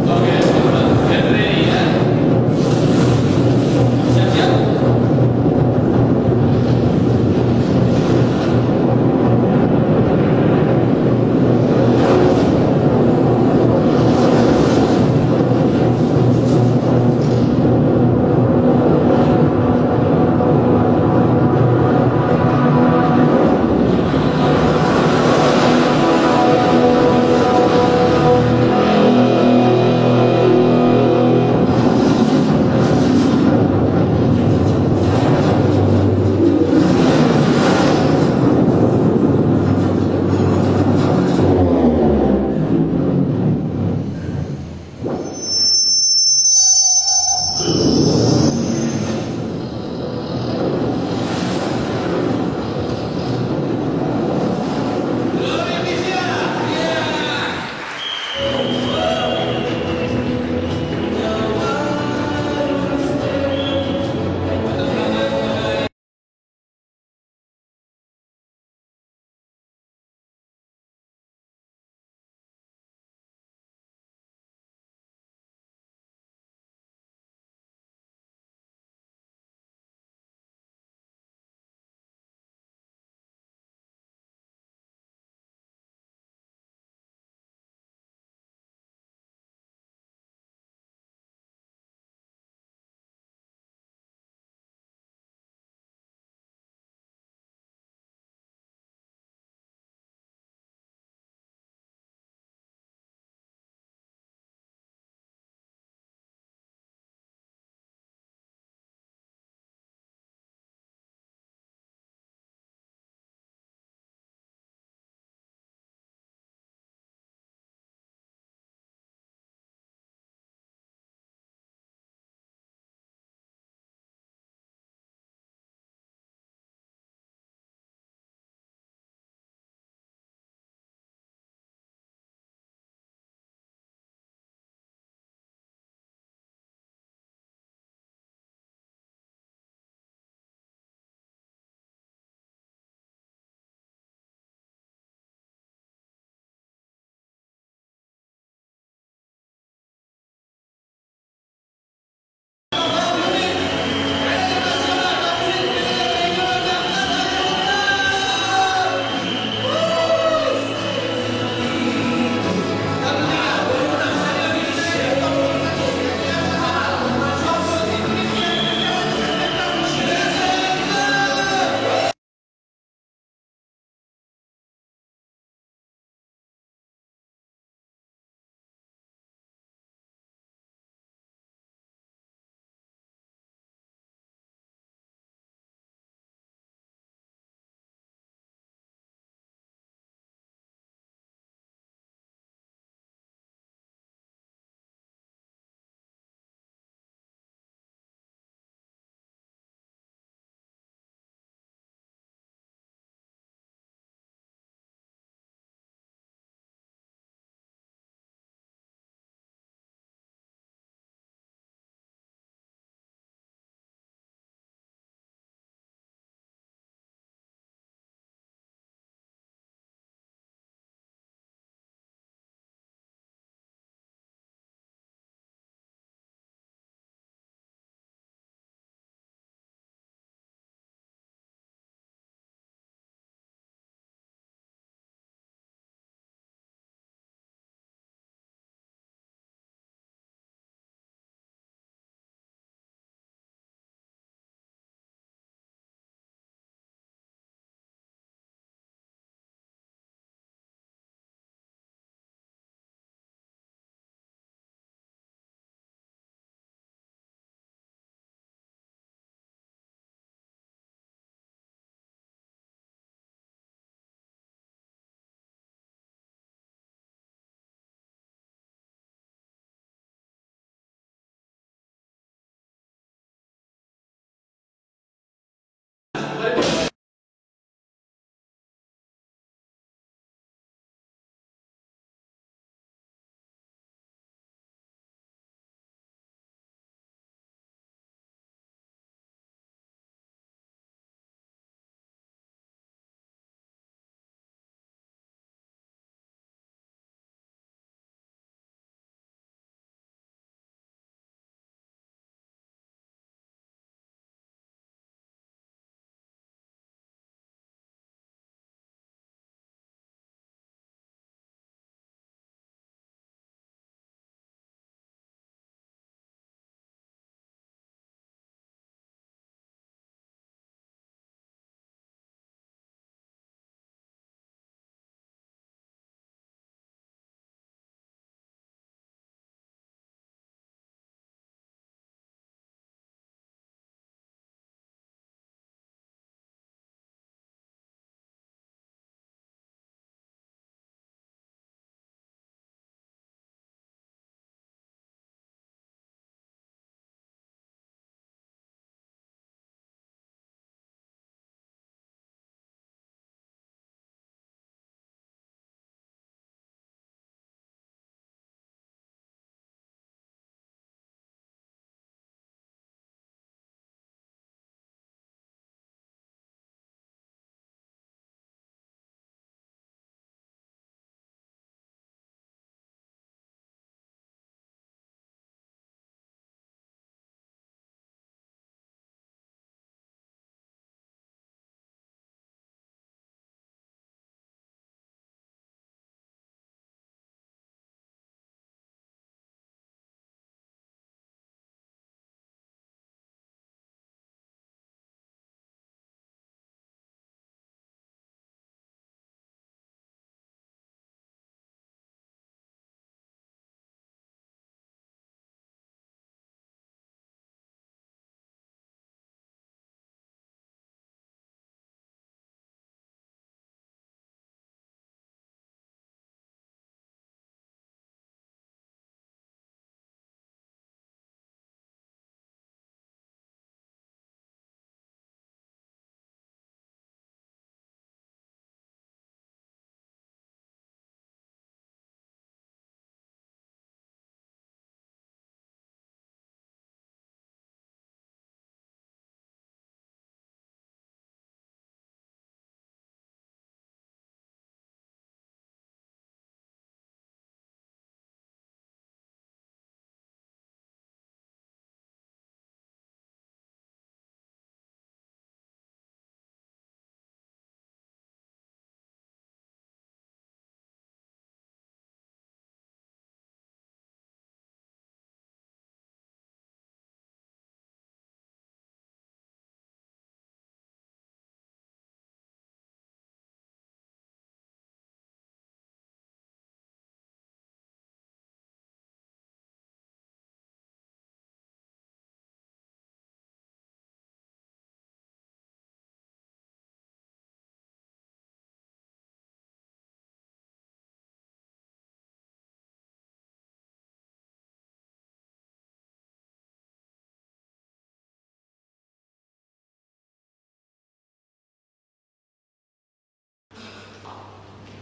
Oke, teman-teman, get ready ya.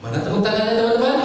Mana tepuk tangannya teman-teman?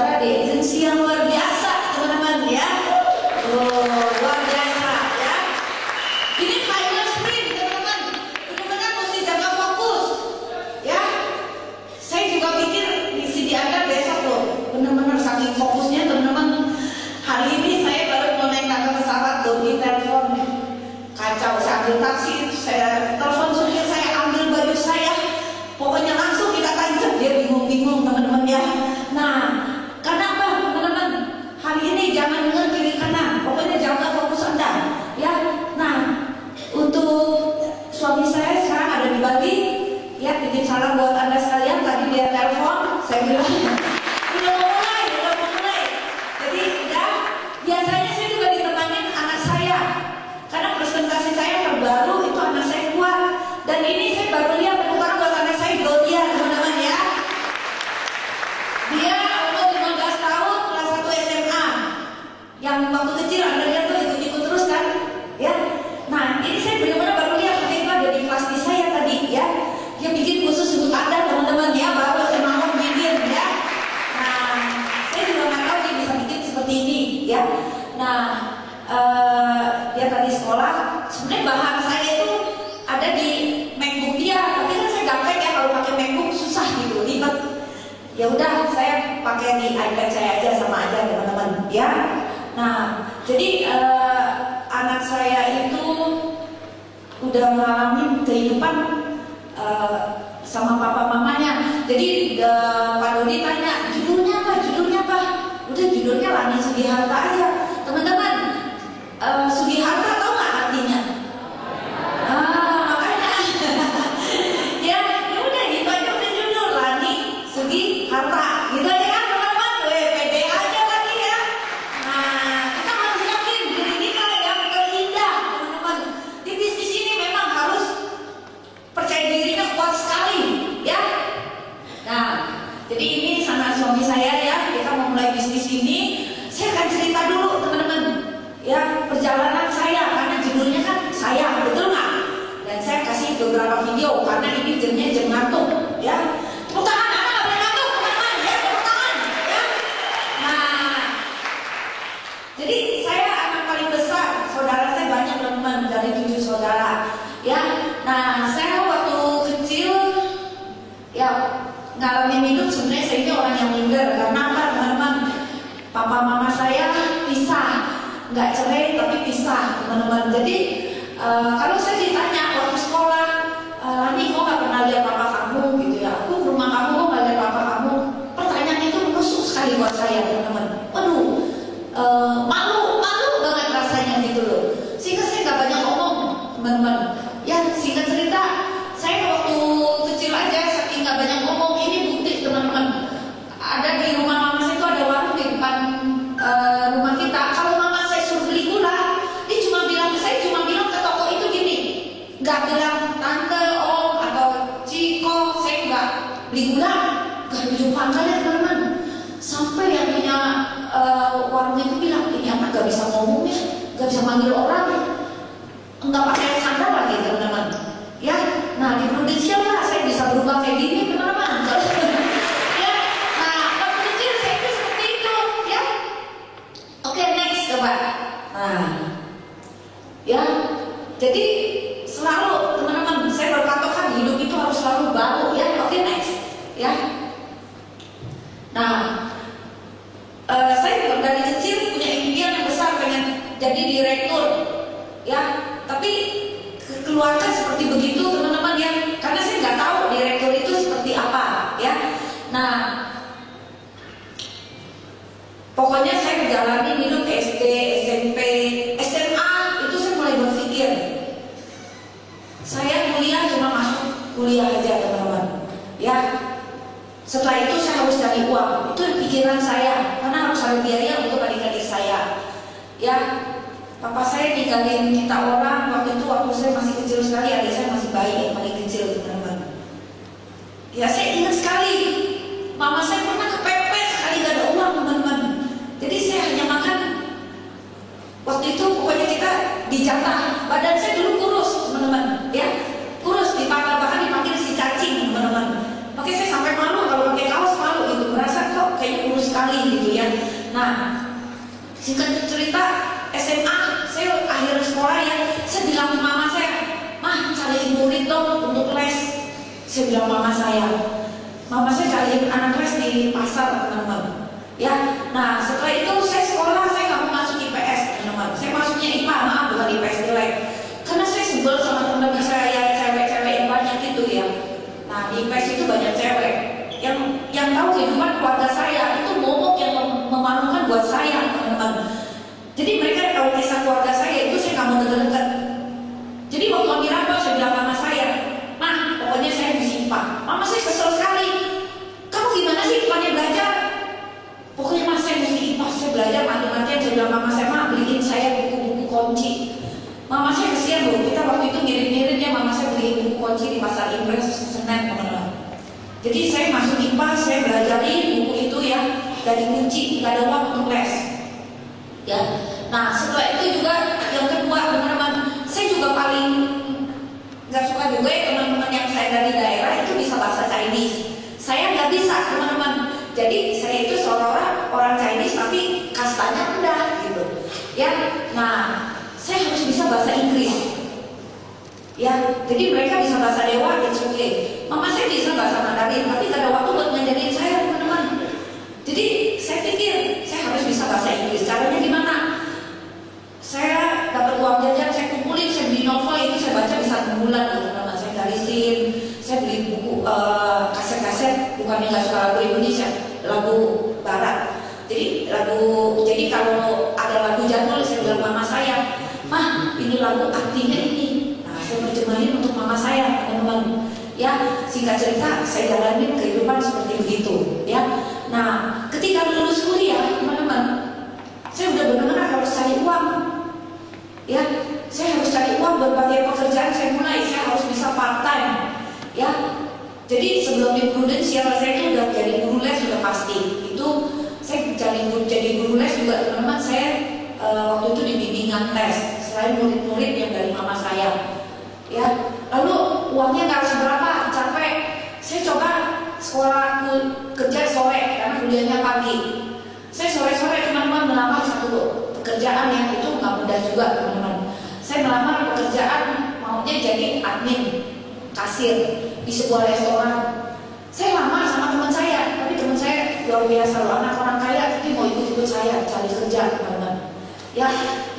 saudara di agensi yang luar biasa, teman-teman ya. Oh, luar biasa ya. Ini final sprint, teman-teman. Benar-benar mesti jaga fokus ya. Saya juga pikir di sini Anda besok loh, benar-benar saking fokusnya teman-teman. Hari ini saya baru mau naik tangga pesawat tuh, di telepon kacau. Saya ambil taksi, saya telepon supir, saya ambil baju saya, pokoknya langsung dikatain. Dia bingung-bingung teman-teman ya. Nah, kenapa teman-teman? Hari ini jangan dengar kiri kanan, pokoknya jaga fokus Anda ya. Nah, untuk suami saya sekarang ada di Bali ya, titip salam buat Anda sekalian. Tadi dia telepon, saya bilang udah mau mulai. Jadi udah, biasanya saya juga ditemenin anak saya, karena presentasi saya terbaru itu anak saya kuat. Dan ini saya baru lihat bukan buat anak saya Gloria, teman-teman ya. Dia umur 15 tahun, kelas 1 SMA. Yang waktu kecil Anda lihat tuh ikut-ikut terus kan ya. Nah, ini saya benar-benar baru lihat ketika ada di kelas di saya tadi ya. Dia bikin khusus untuk Anda teman-teman ya, baru semalam bikin ya. Nah, saya juga nggak tahu dia bisa bikin seperti ini ya. Nah, dia tadi sekolah, sebenarnya bahan saya itu ada di MacBook dia, tapi kan saya gaptek ya, kalau pakai MacBook susah gitu, ribet. Ya udah, saya pakai di iPad saya aja, sama aja teman-teman ya. Nah, jadi anak saya itu udah ngalamin kehidupan sama papa mamanya. Jadi Pak Dodi tanya judulnya apa? Udah judulnya Lani Sugiharta aja. Teman-teman, Sugiharta tahu nggak artinya? Makanya ya udah gitu aja, udah judul Lani Sugiharta gitu aja kan teman-teman. Pede aja lagi ya. Nah, kita harus yakin diri kita yang terindah teman-teman. Di bisnis ini memang harus percaya dirinya kuat sekali ya. Nah, jadi ini sama suami saya ya, kita mau mulai bisnis ini. Saya akan cerita dulu teman-teman ya, perjalanan saya, karena judulnya kan saya, betul nggak? Dan saya kasih beberapa video karena ini jamnya jam ngantuk ya. Tepuk tangan, anak nggak boleh ngantuk teman-teman ya, tepuk tangan ya. Nah, jadi saya anak paling besar, saudara saya banyak teman-teman, dari 7 saudara ya. Nah, saya waktu kecil ya ngalamin hidup, sebenarnya saya ini orang yang minder. Karena apa teman-teman? Papa mama saya pisah, nggak cerai tapi pisah teman-teman. Jadi kalau saya ditanya waktu sekolah, Lani kok nggak pernah lihat papa kamu gitu ya, aku ke rumah kamu kok nggak lihat papa kamu, pertanyaan itu menusuk sekali buat saya teman-teman. Waduh, malu banget rasanya gitu loh. Sehingga saya nggak banyak ngomong teman-teman ya. Singkat cerita, saya waktu kecil aja saking nggak banyak ngomong, ini bukti teman-teman. Ada di rumah mama saya itu ada warung di depan rumah kita. Kalau mama saya suruh beli gula, dia cuma bilang ke toko itu gini, nggak bilang tante, om atau ciko, saya nggak beli gula, nggak di depan saya teman-teman. Sampai yang punya warung itu bilang, ini anak nggak bisa ngomong ya, nggak bisa manggil orang, nggak pakai sandal lagi teman-teman ya. Nah, di Prudensial lah saya bisa berubah kayak gini teman-teman. Nah, ya, jadi selalu teman-teman saya berpatokan hidup itu harus selalu baru ya. Oke, next ya. Nah, saya dari kecil punya impian yang besar, pengen jadi direktur ya. Tapi keluarga seperti begitu teman-teman ya, karena saya nggak tahu direktur itu seperti apa ya. Nah, pokoknya saya menjalani hidup SD, SMP, SMA itu saya mulai berpikir saya kuliah cuma masuk kuliah aja teman-teman ya. Setelah itu saya harus cari uang, itu pikiran saya, karena harus ada biaya untuk adik-adik saya ya. Papa saya ninggalin kita orang waktu itu, waktu saya masih kecil sekali, adik saya masih bayi yang paling kecil teman-teman ya. Saya ingat sekali mama saya pernah kepepet sekali, gak ada uang teman-teman. Jadi saya hanya makan waktu itu, pokoknya kita dijatah. Badan saya dulu kurus teman-teman ya, kurus, bahkan dipanggil si cacing teman-teman. Makanya saya sampai malu kalau pakai kaos, malu gitu, merasa kok kayaknya kurus sekali sekali gitu ya. Nah, singkat cerita SMA, saya akhir sekolah ya, saya bilang ke mama saya, "Mah, cariin murid dong untuk les." Saya bilang mama saya cariin anak les di pasar, teman-teman. Ya, nah setelah itu saya sekolah, saya nggak mau masuk IPS, teman-teman. Saya masuknya IPA, maaf bukan IPS jelek. Karena saya sebel sama teman-teman saya yang cewek-cewek yang banyak itu ya. Nah di IPS itu banyak cewek yang tahu kehidupan keluarga saya, itu momok yang memalukan buat saya, teman-teman. Jadi mereka tahu kisah keluarga saya, itu saya nggak mau deket-deket. Jadi waktu ambil rapor saya bilang mama saya, "Mah, pokoknya saya mesti IPA." Mama saya kesel sekali. "Kamu gimana sih IPA-nya belajar?" "Pokoknya mas saya mesti IPA, saya belajar mati-matian." Saya bilang mama saya, "Mah, beliin saya buku-buku kunci." Mama saya kesian loh, kita waktu itu ngirim-ngirimnya, mama saya beliin buku kunci di pasar Impres Senen, teman-teman. Jadi saya masuk IPA, saya belajarin buku itu ya, dari kunci, nggak ada uang untuk les. Ya, nah setelah itu juga yang kedua, teman-teman, saya juga paling nggak suka juga ya teman-teman yang saya dari daerah itu bisa bahasa Chinese. Saya nggak bisa, teman-teman. Jadi saya itu seolah-olah orang Chinese tapi kastanya rendah gitu. Ya, nah saya harus bisa bahasa Inggris. Ya, jadi mereka bisa bahasa Dewa, it's okay. Mama saya bisa bahasa Mandarin, tapi gak ada waktu buat ngajarin saya, teman-teman. Jadi saya pikir saya harus bisa bahasa Inggris. Caranya gimana? Saya dapat uang jajan, saya kumpulin, saya beli novel itu saya baca bisa 6 bulan, teman-teman. Saya garisin, saya beli buku kaset-kaset, bukannya nggak suka lagu Indonesia, lagu Barat. Jadi kalau ada lagu jadul, saya bilang mama saya, "Mah, ini lagu artinya ini." Nah, saya terjemahin untuk mama saya, teman-teman. Ya, singkat cerita, saya jalanin kehidupan seperti begitu. Ya, nah, ketika lulus kuliah, teman-teman, saya udah benar-benar harus cari uang. Ya, saya harus cari uang berbagai pekerjaan. Saya harus bisa part time. Ya, jadi sebelum di Prudensial saya itu udah jadi guru les sudah pasti. Itu saya jadi guru les juga, teman-teman. Saya waktu itu di bimbingan tes selain murid-murid yang dari mama saya. Ya, lalu uangnya nggak seberapa, capek. Saya coba sekolah kerja sore karena kuliahnya pagi. Saya sore-sore teman-teman melamar satu pekerjaan yang itu nggak mudah juga, teman-teman. Saya melamar pekerjaan maunya jadi admin kasir di sebuah restoran. Saya lamar sama teman saya, tapi teman saya luar biasa loh, anak orang kaya tapi mau ikut-ikut saya cari kerja, teman-teman. Ya,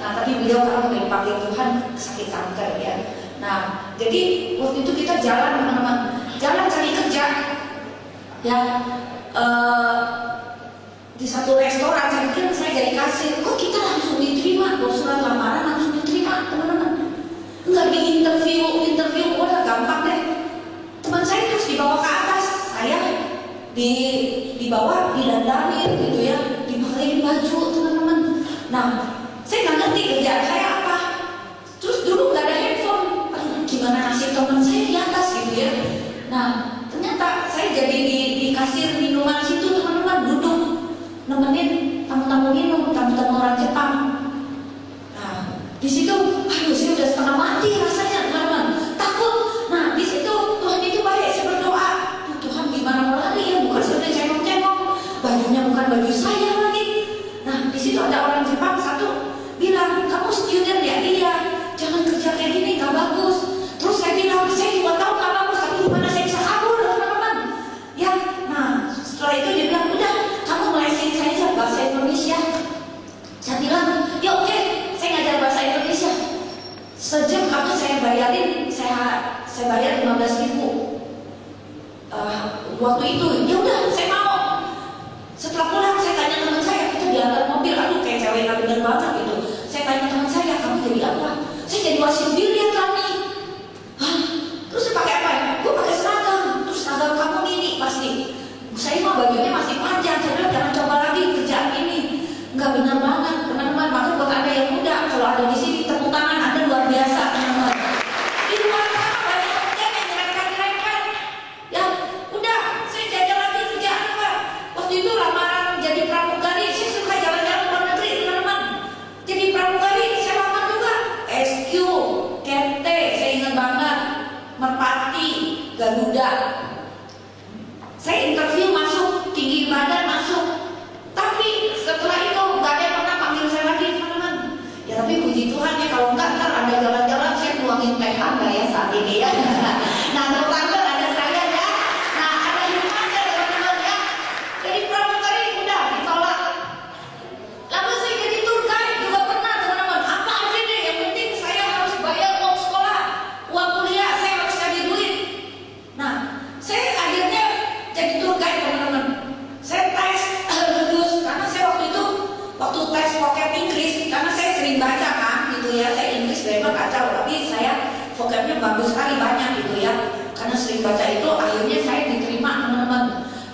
nah tapi beliau karena dipanggil Tuhan sakit kanker ya. Nah, jadi waktu itu kita jalan, teman-teman, jalan cari kerja. Ya, di satu restoran saya pikir saya jadi kasir, kok kita langsung diterima, kalau surat lamaran langsung diterima, teman-teman. Enggak di interview udah gampang deh. Teman saya terus dibawa ke atas, saya dibawa didandanin gitu ya, dipakein baju, teman-teman. Nah, saya nggak ngerti kerjaan saya apa. Terus dulu nggak ada handphone, gimana nasib teman saya di atas gitu ya. Nah, ternyata saya jadi di kasir minuman situ, teman-teman, duduk nemenin tamu-tamu minum, tamu-tamu orang Jepang. Nah, di situ, aduh, saya udah setengah mati rasanya, teman-teman, takut. Nah, di situ Tuhan itu baik, saya berdoa, Tuhan gimana mau lari ya, bukan saya udah cengok-cengok, bajunya bukan baju saya lagi. Nah, di situ ada orang Jepang satu bilang, "Kamu student ya?" "Iya." "Jangan kerja kayak gini, gak bagus." Terus saya bilang, "Saya juga tahu gak bagus, tapi gimana saya bisa kabur, teman-teman?" Ya, nah setelah itu dia bilang, "Udah, kamu ngelesin saya aja bahasa Indonesia." Saya bilang, "Ya oke, saya ngajar bahasa Indonesia. Sejam kamu saya bayarin, saya bayar 15.000 waktu itu." Ya udah, saya mau. Setelah pulang saya tanya teman saya, kita diantar mobil, aduh kayak cewek gak bener banget gitu. Saya tanya teman saya, "Kamu jadi apa?" "Saya jadi wasit biliar kami." "Hah? Terus saya pakai apa ya?" "Gue pakai seragam." "Terus seragam kamu ini pasti." "Saya mah bajunya masih panjang." Saya bilang, "Jangan coba lagi kerjaan ini, nggak benar banget, teman-teman." Maka buat anda yang muda, kalau ada di sini tepuk tangan, anda luar biasa, teman-teman. Di luar sana banyak pekerjaan yang nyerempet-nyerempet. Ya udah, saya jajal lagi kerjaan apa. Waktu itu lamaran jadi pramugari, saya suka jalan-jalan luar negeri, teman-teman. Jadi pramugari saya lamar juga, SQ, KT, saya ingat banget, Merpati, Garuda. Saya interview masuk, tinggi badan masuk, tapi dikasih baca itu, akhirnya saya diterima teman-teman.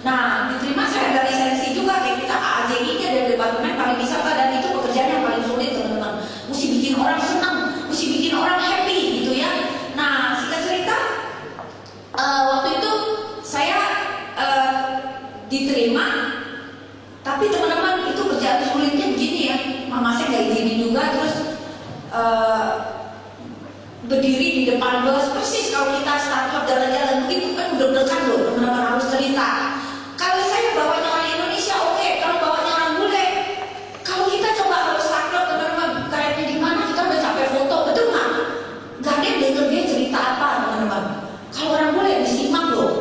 Nah, diterima saya dari seleksi juga, kayak kita AAJI-nya dari Departemen Pariwisata, dan itu pekerjaan yang paling sulit teman-teman. Mesti bikin orang senang, mesti bikin orang happy gitu ya. Nah, singkat cerita, waktu itu saya diterima, tapi teman-teman itu kerjaan sulitnya begini ya. Mama saya nggak izinin juga, terus berdiri di depan bus persis kalau kita startup jalan-jalan begitu kan udah dekat loh, teman-teman harus cerita. Kalau saya bawanya orang Indonesia oke, kalau bawanya orang bule, kalau kita coba harus startup teman-teman, kayaknya di mana kita udah capek foto, betul nggak? Gak ada yang denger dia cerita apa teman-teman. Kalau orang bule disimak loh,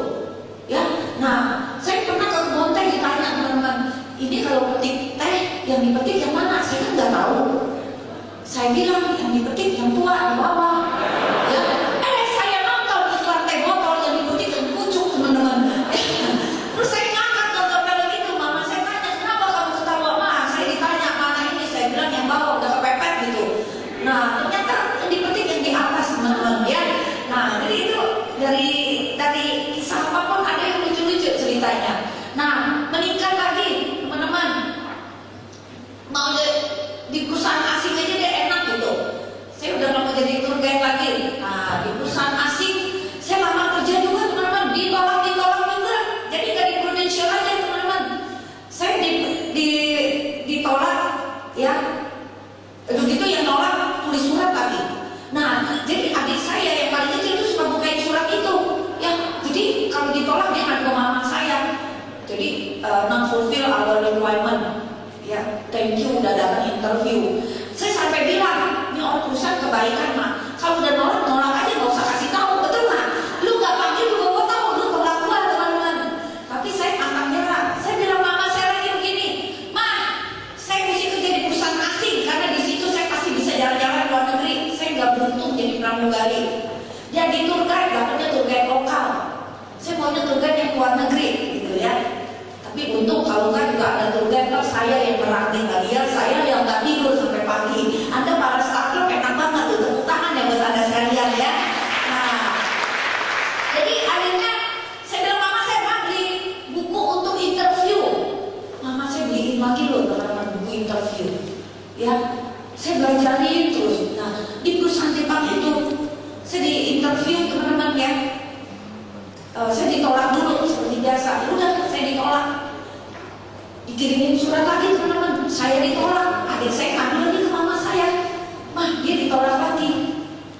ya. Nah, saya pernah ke kebun teh ditanya teman-teman, ini kalau petik teh yang dipetik yang mana? Saya kan nggak tahu. Saya bilang yang dipetik yang tua di bawah. Ya, saya nonton iklan teh botol yang dipetik yang pucuk teman-teman. Terus saya ngangkat nonton film itu, mama saya tanya kenapa kamu ketawa mah? Saya ditanya mana ini, saya bilang yang bawah udah kepepet gitu. Nah, ternyata yang dipetik yang di atas teman-teman ya. Nah, jadi itu dari kisah apapun ada yang lucu-lucu ceritanya. Nah, meningkat lagi teman-teman. Mau di perusahaan asing aja deh enak gitu. Saya udah nggak mau jadi tour guide lagi. Nah, di perusahaan asing saya lamar kerja juga teman-teman, ditolak juga. Jadi nggak di Prudential aja teman-teman. Saya ditolak ya. Begitu yang nolak tulis surat lagi. Nah, jadi adik saya yang paling kecil itu suka bukain surat itu. Ya, jadi kalau ditolak dia ngadu ke mama saya. Jadi non fulfill our requirement. Ya, thank you udah datang interview. Saya sampai bilang, ini orang perusahaan kebaikan mah. Kalau udah nolak aja nggak usah kasih tahu, betul nggak? Lu nggak panggil juga gue tahu, lu tolak gue teman-teman. Tapi saya pantang nyerah. Saya bilang mama saya lagi begini, ma, saya mesti kerja di perusahaan asing karena di situ saya pasti bisa jalan-jalan luar negeri. Saya nggak beruntung jadi pramugari. Jadi tour guide, dapetnya tour guide lokal. Saya maunya tour guide yang luar negeri, gitu ya. Tapi untung kalau kan juga ada tour guide, saya yang merakit dia, saya yang nggak tidur sampai pagi. Anda para startup enak banget tuh, tepuk tangan ya buat Anda sekalian ya. Nah, jadi akhirnya saya bilang mama saya beli buku untuk interview. Mama saya beliin lagi loh teman-teman buku interview. Ya, saya belajarin terus. Nah, di perusahaan Jepang itu saya di interview teman-teman ya. Saya ditolak dulu seperti biasa. Udah, saya ditolak. Dikirimin surat lagi teman-teman, saya ditolak. Adik saya ngadu lagi ke mama saya, mah dia ditolak lagi.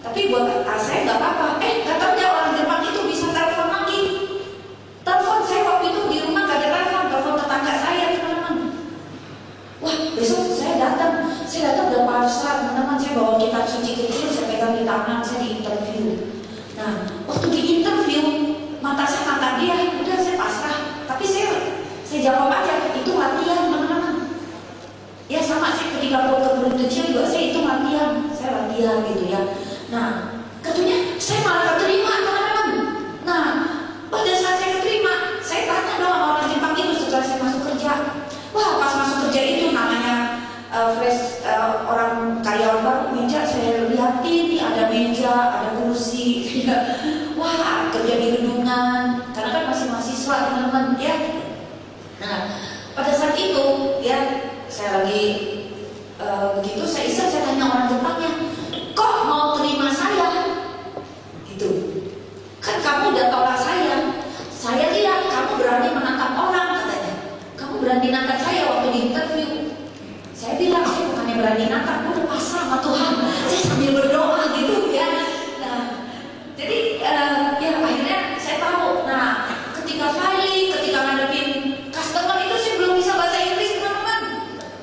Tapi buat saya nggak apa-apa. Nggak tahu ya orang Jepang itu bisa telepon lagi. Telepon saya waktu itu di rumah nggak ada telepon tetangga saya teman-teman. Wah, besok saya datang udah pasrah teman-teman. Saya bawa kitab suci kecil, saya pegang di tangan, saya di interview. Nah, waktu di interview mata saya mata dia, udah saya pasrah. Tapi saya jawab aja, itu latihan teman-teman. Ya sama sih ketika Prudential juga saya itu latihan, saya latihan gitu ya. Nah, katanya saya malah keterima teman-teman. Nah, pada saat saya keterima, saya tanya dong sama orang Jepang itu setelah saya masuk kerja. Wah, pas masuk kerja itu namanya fresh orang karyawan baru, meja saya lihatin nih ada meja, ada kursi. Wah, kerja di gedungan, karena kan masih mahasiswa teman-teman ya. Nah, pada saat itu ya saya lagi begitu saya iseng saya tanya orang Jepangnya, kok mau terima saya? Gitu. Kan kamu udah tolak saya lihat kamu berani menangkap orang katanya. Kamu berani nangkap saya waktu di interview. Saya bilang saya bukannya berani nangkap, aku udah pasrah sama Tuhan. Saya sambil berdoa gitu ya. Nah, jadi ya akhirnya saya tahu. Nah, ketika filing, ketika ngadepin customer itu saya belum bisa bahasa Inggris teman-teman.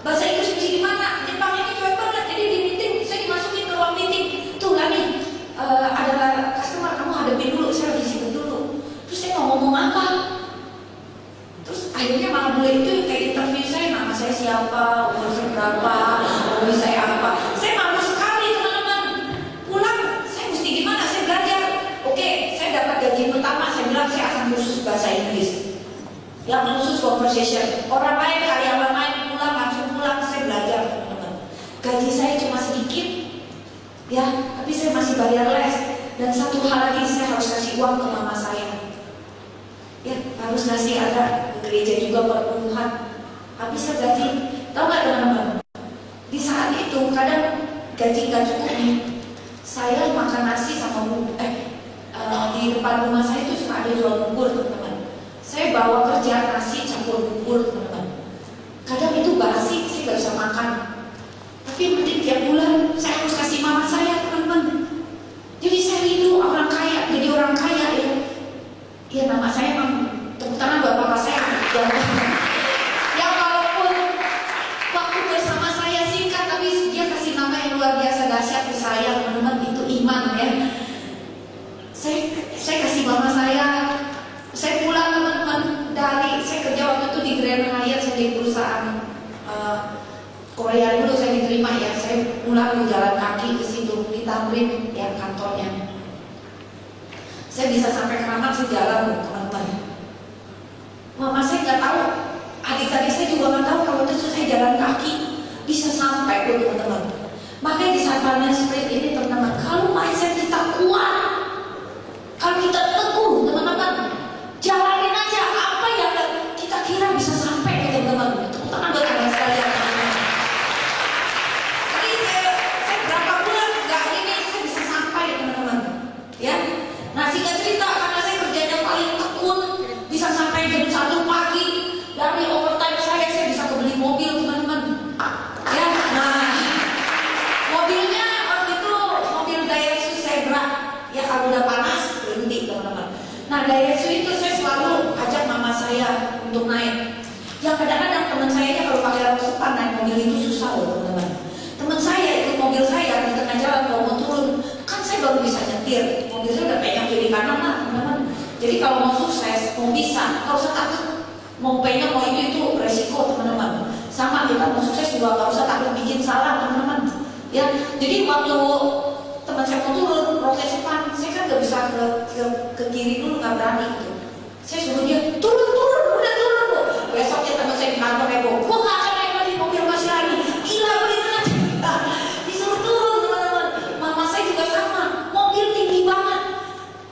Bahasa Inggris mesti gimana? Jepang ini cuek banget. Jadi di meeting saya dimasukin ke ruang meeting. Tuh Lani, ada customer kamu hadapin dulu. Saya di situ dulu. Terus saya mau ngomong apa? Terus akhirnya malah mulai itu kayak interview saya, nama saya siapa, umur saya berapa, hobi saya apa. Saya malu sekali teman-teman. Pulang saya mesti gimana? Saya belajar. Oke, saya dapat gaji pertama. Saya bilang saya akan kursus bahasa Inggris. Yang khusus conversation. Orang lain, karyawan lain pulang langsung pulang, saya belajar teman-teman. Gaji saya cuma sedikit, ya, tapi saya masih bayar les. Dan satu hal lagi, saya harus kasih uang ke mama saya. harus ngasih ada gereja juga perpuluhan, habisnya gaji. Tahu nggak teman-teman? Di saat itu kadang gaji nggak cukup nih. Saya makan nasi sama di depan rumah saya itu suka ada jual bubur teman-teman. Saya bawa kerja nasi campur bubur teman-teman. Kadang itu basi, saya nggak bisa makan. Tapi mungkin tiap bulan saya harus kasih mama saya teman-teman. Jadi saya rindu orang kaya, jadi orang kaya ya. Ya nama saya memang tepuk tangan buat bapak saya. Ya walaupun waktu bersama saya singkat, tapi dia kasih nama yang luar biasa dahsyat ke saya teman-teman, itu iman ya. Saya kasih mama saya pulang teman-teman saya kerja waktu itu di Grand Hyatt, saya di perusahaan Korea dulu, saya diterima ya. Saya pulang jalan kaki ke situ di Tamrin yang kantornya. Saya bisa sampai Keramat sejalan teman-teman. Mama saya nggak tahu, adik-adik saya juga nggak tahu kalau itu saya jalan kaki bisa sampai tuh teman-teman. Makanya di saat Finance Sprint ini teman-teman, kalau mindset kita kuat, kalau kita teguh teman-teman, jalanin aja apa yang kita kira bisa sampai teman-teman. Tepuk tangan buat kalian sekalian. Jadi saya berapa bulan nggak ini saya bisa sampai teman-teman. Ya, nah singkat cerita karena saya kerjanya paling tekun, bisa sampai jam 1 pagi. Dari overtime saya bisa kebeli mobil teman-teman. Ya, nah mobilnya waktu itu mobil Daihatsu Segra. Ya kalau udah panas berhenti teman-teman. Nah Daihatsu itu saya selalu ajak mama saya untuk naik. Yang kadang-kadang teman saya kalau pakai rok sepan naik mobil itu susah loh teman-teman. Teman saya ikut mobil saya di tengah jalan mau turun, kan saya baru bisa nyetir. Mobil saya udah penyok kiri kanan lah teman-teman. Jadi kalau mau sukses, mau bisa, kalau usah takut. Mau penyok mau itu resiko teman-teman. Sama kita mau sukses juga nggak usah takut bikin salah teman-teman. Ya, jadi waktu teman saya mau turun rok sepan, saya kan nggak bisa ke kiri dulu, nggak berani gitu. Saya suruh dia turun, udah turun bu. Besoknya teman saya di kantor heboh, gua nggak akan naik lagi mobil masih lagi. Gila beneran cerita. Disuruh turun teman-teman. Mama saya juga sama, mobil tinggi banget.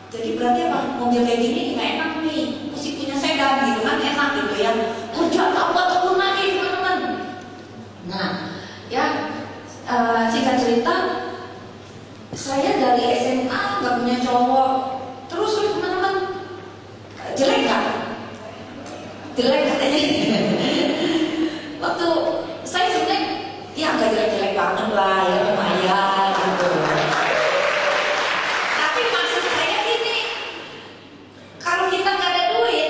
Jadi berarti apa? Mobil kayak gini nggak enak nih. Mesti punya sedan gitu kan enak gitu ya. Kerja tambah turun lagi teman-teman. Nah, ya singkat cerita, saya dari SMA nggak punya cowok. Terus teman-teman, jelek nggak? Jelek katanya. Waktu saya sebenarnya ya nggak jelek-jelek banget lah ya, lumayan gitu. Tapi maksud saya gini, kalau kita nggak ada duit,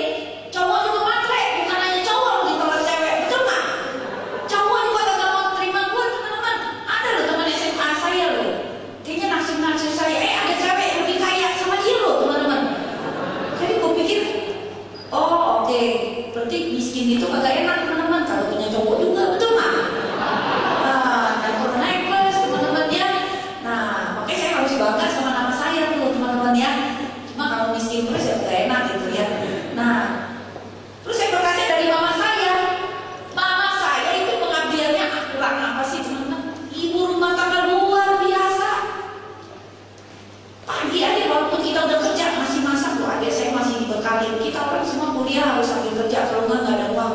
cowok juga matre, bukan hanya cowok ditolak cewek, betul nggak? Cowok juga gak mau terima gue teman-teman. Ada loh teman SMA saya loh, kayaknya naksir saya, ada cewek yang lebih kaya sama dia loh teman-teman. Jadi gue pikir, oh oke, berarti miskin itu agak enak teman-teman kalau punya cowok juga, betul nggak? Nah, kalau naik plus teman-teman ya. Nah, makanya saya harus bangga sama nama saya tuh teman-teman ya. Cuma kalau miskin terus ya gak enak gitu ya. Nah, terus saya berkaca dari mama saya. Mama saya itu pengabdiannya kurang apa sih teman-teman? Ibu rumah tangga luar biasa. Pagi aja walaupun kita udah kerja masih masak loh. Adik saya masih dibekalin. Kita orang semua kuliah harus sambil kerja, kalau nggak ada uang.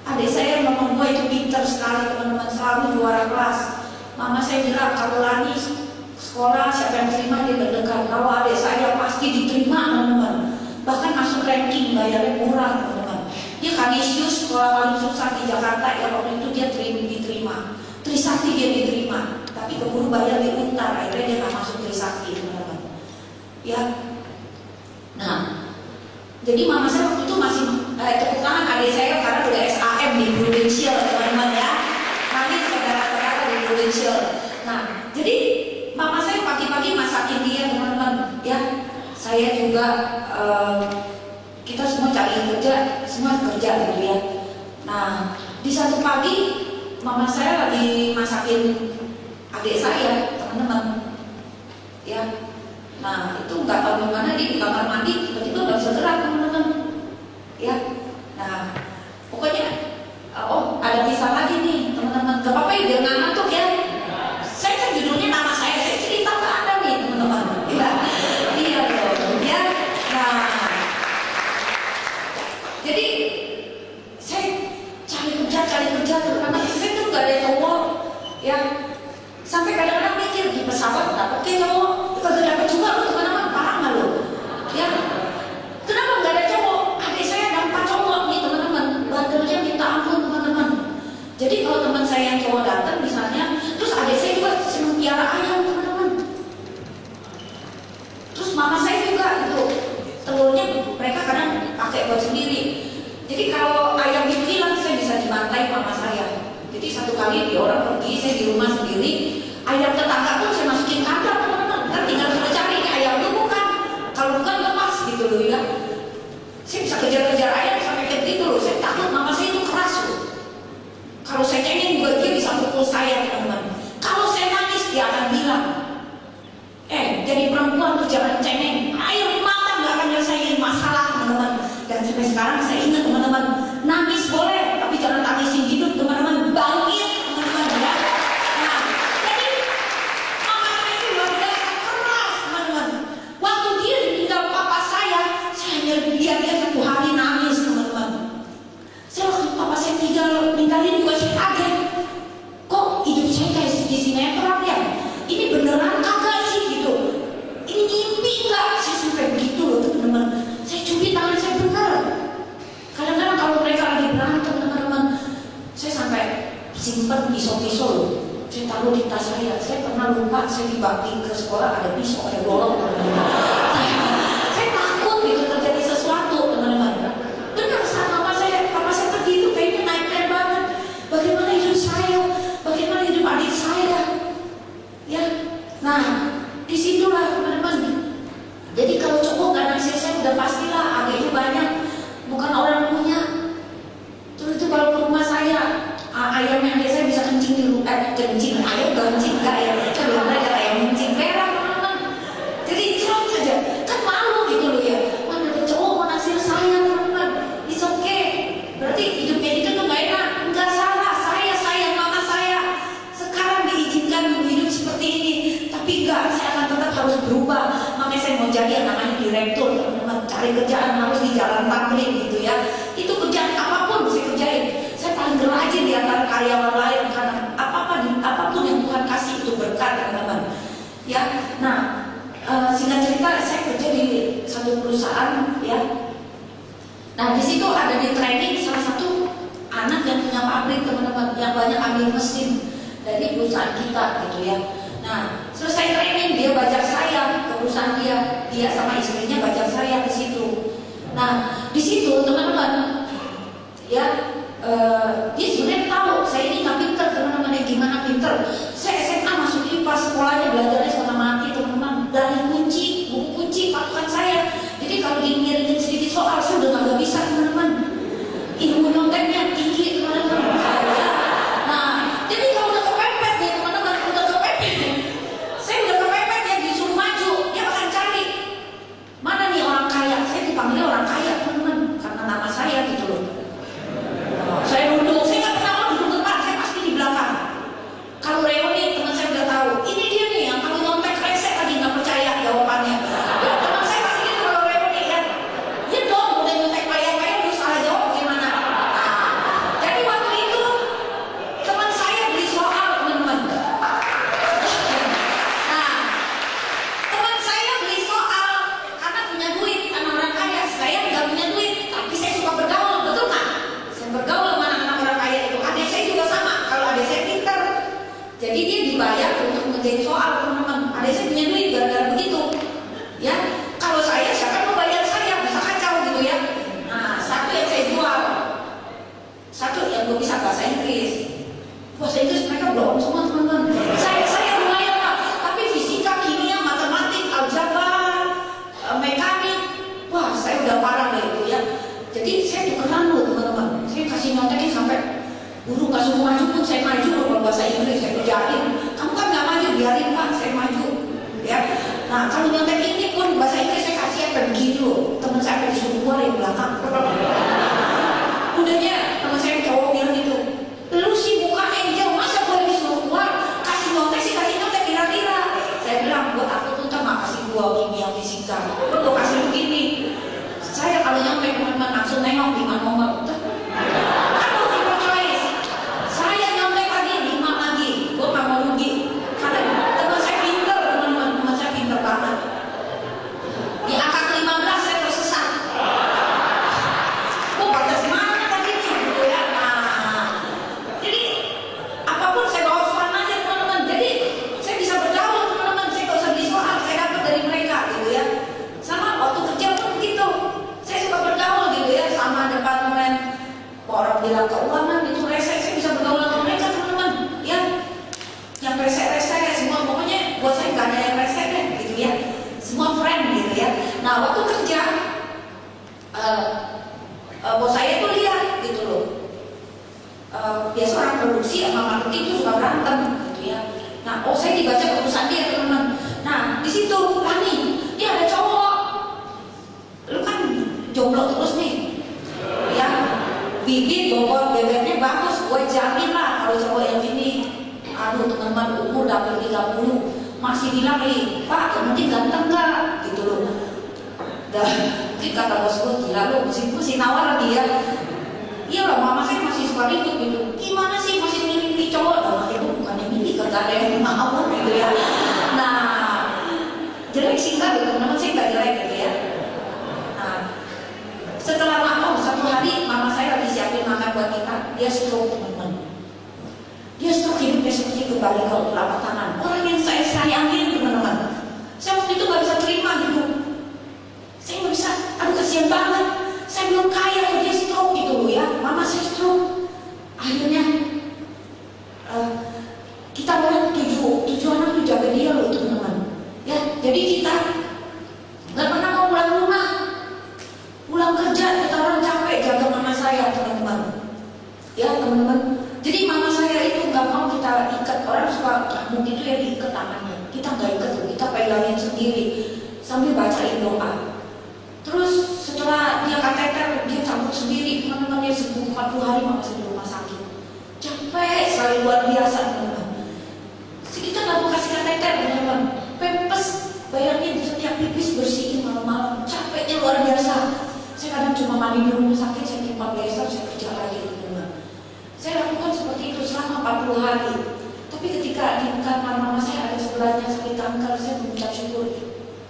Adik saya nomor 2 itu pintar sekali teman-teman, selalu juara kelas. Mama saya bilang kalau Lani sekolah siapa yang terima dia berdekat. Kalau adik saya pasti diterima teman-teman. Bahkan masuk ranking, bayarnya murah teman-teman. Dia Kanisius, sekolah paling susah di Jakarta ya, waktu itu dia diterima. Trisakti dia diterima, tapi keburu bayar di Untar, akhirnya dia nggak masuk Trisakti teman-teman. Ya, nah, jadi mama saya waktu itu masih tepuk tangan adik saya karena udah SAM di Prudential teman-teman ya. Nanti saudara-saudara di Prudential. Nah, jadi mama saya pagi-pagi masakin dia teman-teman ya. Saya juga kita semua cari kerja, semua kerja gitu ya. Nah, di satu pagi mama saya lagi masakin adik saya teman-teman ya. Nah, itu nggak tahu gimana dia di kamar mandi tiba-tiba nggak bisa gerak teman-teman ya. Nah, pokoknya ada kisah lagi nih teman-teman. Gak apa-apa ya biar nggak ngantuk ya. Saya kan judulnya nama saya cerita ke Anda nih teman-teman. Ya, iya dong ya. Nah, pakai buat sendiri. Jadi kalau ayam itu hilang, saya bisa dibantai mama saya. Jadi satu kali dia orang pergi, saya di rumah sendiri, ayam tetangga pun saya masukin kandang teman-teman. Kan tinggal sudah cari ini ayam itu bukan, kalau bukan lepas gitu loh ya. Saya bisa kejar-kejar ayam sampai ke tidur. Saya takut mama saya itu keras loh. Kalau saya cengeng juga dia bisa pukul saya teman-teman. Kalau saya nangis dia akan bilang, jadi perempuan tuh jangan cengeng. Air mata nggak akan nyelesain masalah teman-teman. Dan sampai sekarang saya ingat teman-teman, nangis boleh, tapi jangan tangisin hidup teman-teman. Bangkit teman-teman ya. Nah, jadi mama saya itu luar biasa keras teman-teman. Waktu dia ditinggal papa saya hanya lihat dia satu hari nangis teman-teman. Saya waktu papa saya ninggalin juga saya kaget. Kok hidup saya kayak di sinetron ya? Ini beneran kagak sih gitu? Ini mimpi enggak? Saya sampai begitu loh teman-teman. Saya cubit tangan saya benar. Kadang-kadang kalau mereka lagi berantem teman-teman, saya sampai simpen pisau-pisau loh. Saya taruh di tas saya. Saya pernah lupa, saya dibakti ke sekolah ada pisau, ada golong teman-teman. Saya takut gitu terjadi sesuatu teman-teman. Benar saat papa saya pergi itu kayaknya naik banget. Bagaimana hidup saya? Bagaimana hidup adik saya? Ya, nah disitulah teman-teman. Jadi kalau cowok gak naksir saya udah pastilah adiknya banyak, bukan orang punya. Terus itu kalau ke rumah saya, ayamnya adik saya bisa kencing di rumah, kencing ayam kencing enggak ya? Saya belum belajar ayam kencing merah teman-teman. Jadi serong saja, kan malu gitu loh ya. Mana ada cowok mau naksir saya teman-teman? It's okay. Berarti hidupnya itu tuh gak enak. Enggak salah, saya sayang mama saya. Sekarang diizinkan hidup seperti ini, tapi enggak, saya akan tetap harus berubah. Makanya saya mau jadi yang namanya direktur teman-teman. Cari kerjaan harus di jalan tamrin gitu ya. Itu kerjaan apapun saya kerjain. Saya paling rajin di antara karyawan lain karena apapun yang Tuhan kasih itu berkat teman-teman. Ya, nah singkat cerita saya kerja di satu perusahaan ya. Nah di situ ada di training salah satu anak yang punya pabrik teman-teman, yang banyak ambil mesin dari perusahaan kita gitu ya. Nah selesai training dia bajak saya ke perusahaan dia sama istrinya bajak saya ke situ. Nah di situ teman-teman ya dia sebenarnya tahu saya ini nggak pinter teman-teman. Ya gimana pinter? Saya SMA masuk IPA, sekolahnya belajarnya setengah mati teman-teman. Dari kunci, buku kunci patokan saya. Jadi kalau dingirin sedikit soal saya udah nggak bisa teman-teman. Ilmu nyonteknya tinggi teman-teman. Nah jadi kalau udah kepepet nih teman-teman, udah kepepet saya udah kepepet ya, disuruh maju dia akan cari mana nih orang kaya. Saya dipanggil orang kaya teman-teman karena nama saya gitu loh. Saya duduk, saya nggak pernah mau duduk depan, saya pasti di belakang. Kalau reuni teman saya udah tahu, ini dia nih yang kalau nyontek resek lagi nggak percaya jawabannya. Ya, teman saya pasti gitu kalau reuni ya. Ya dong, udah nyontek payah-payah terus salah jawab gimana? Nah, jadi waktu itu teman saya beli soal teman-teman. Nah, teman saya beli soal karena punya duit, karena orang kaya. Saya nggak punya duit, tapi saya suka bergaul, betul nggak? Saya bergaul sama anak-anak orang kaya itu. Adik saya juga sama. Kalau adik saya pintar, jadi dia dibayar untuk menjadi soal teman-teman. Adik saya punya duit gara-gara begitu. Ya, kalau saya siapa mau bayar saya bisa kacau gitu ya. Nah, satu yang saya jual, satu yang gue bisa bahasa Inggris. Bahasa Inggris mereka belum semua teman-teman. Saya lumayan lah, tapi fisika, kimia, matematik, aljabar, mekanik, wah saya udah parah deh itu ya. Jadi saya tukeran loh teman-teman. Saya kasih nyontekin sampai guru nggak suruh maju pun saya maju loh. Kalau bahasa Inggris saya kerjain. Kamu kan nggak maju, biarin pak, saya maju. Ya. Nah kalau nyontek ini pun bahasa Inggris saya kasih sampai begitu loh. Teman saya sampai disuruh keluar yang belakang. Udahnya teman saya cowok bilang gitu, lu sih buka angel masa boleh disuruh keluar? Kasih nyontek sih kasih nyontek kira-kira. Saya bilang buat aku tuh nggak kasih gua kimia fisika, lu kasih begini. Saya kalau nyampe teman-teman langsung nengok 5 nomor. Kan multiple choice. Saya nyontek lagi 5 lagi. Gue gak mau rugi. Karena teman saya pinter teman-teman. Teman saya pinter banget. Di angka ke-15 saya tersesat. yang keuangan itu rese, saya bisa bergaul sama mereka teman-teman. Ya, yang rese-rese ya semua, pokoknya buat saya nggak ada yang rese deh, gitu ya. Semua friend gitu ya. Nah waktu kerja, bos saya tuh lihat gitu loh. Biasa orang produksi sama marketing itu suka berantem gitu ya. Nah, saya dibaca keputusan dia teman-teman. Nah, di situ Lani, dia ada cowok. Lu kan jomblo terus nih. Ya, bibit bobot bebeknya bagus, gue jamin lah kalau cowok yang gini. Aduh teman-teman, umur udah 30 masih bilang nih, Pak, yang penting ganteng gak? Gitu loh. Dan mungkin kata bos gue, gila lu, mesti nawar lagi ya. Iya lah, mama saya masih suka ribut gitu. Gimana sih masih milih cowok? Nah, itu bukannya milih, kagak ada yang mau gitu ya. Nah, jelek sih enggak, teman-teman saya nggak jelek gitu ya. Nah, setelah satu hari mama saya lagi siapin makan buat kita, dia stroke teman-teman. Dia stroke, hidupnya seperti kembali ke telapak tangan. Orang yang saya sayangin teman-teman. Saya waktu itu nggak bisa terima gitu. Saya nggak bisa, aduh kasihan banget. Saya belum kaya, dia stroke gitu loh ya. Mama saya stroke. Akhirnya kita mulai tujuh anak tuh jaga dia loh teman-teman. Ya, jadi kita nggak pernah mau pulang rumah. Pulang kerja kita orang capek jaga mama saya teman-teman. Ya teman-teman. Jadi mama saya itu nggak mau kita ikat, orang suka mungkin itu ya diikat tangannya. Kita nggak ikat loh, kita pegangin sendiri sambil bacain doa. Terus setelah dia kateter, dia cabut sendiri, teman-teman, dia sembuh 40 hari mama saya di rumah sakit. Capek sekali, luar biasa teman-teman. Kita nggak mau kasih kateter teman-teman, pempes bayarnya setiap pipis bersihin malam-malam, capeknya luar biasa. Saya kadang cuma mandi di rumah sakit, saya timpa besok, saya kerja lagi teman-teman. Saya lakukan seperti itu selama 40 hari. Tapi ketika di kamar mama saya ada sebelahnya sakit kanker, saya mengucap syukur,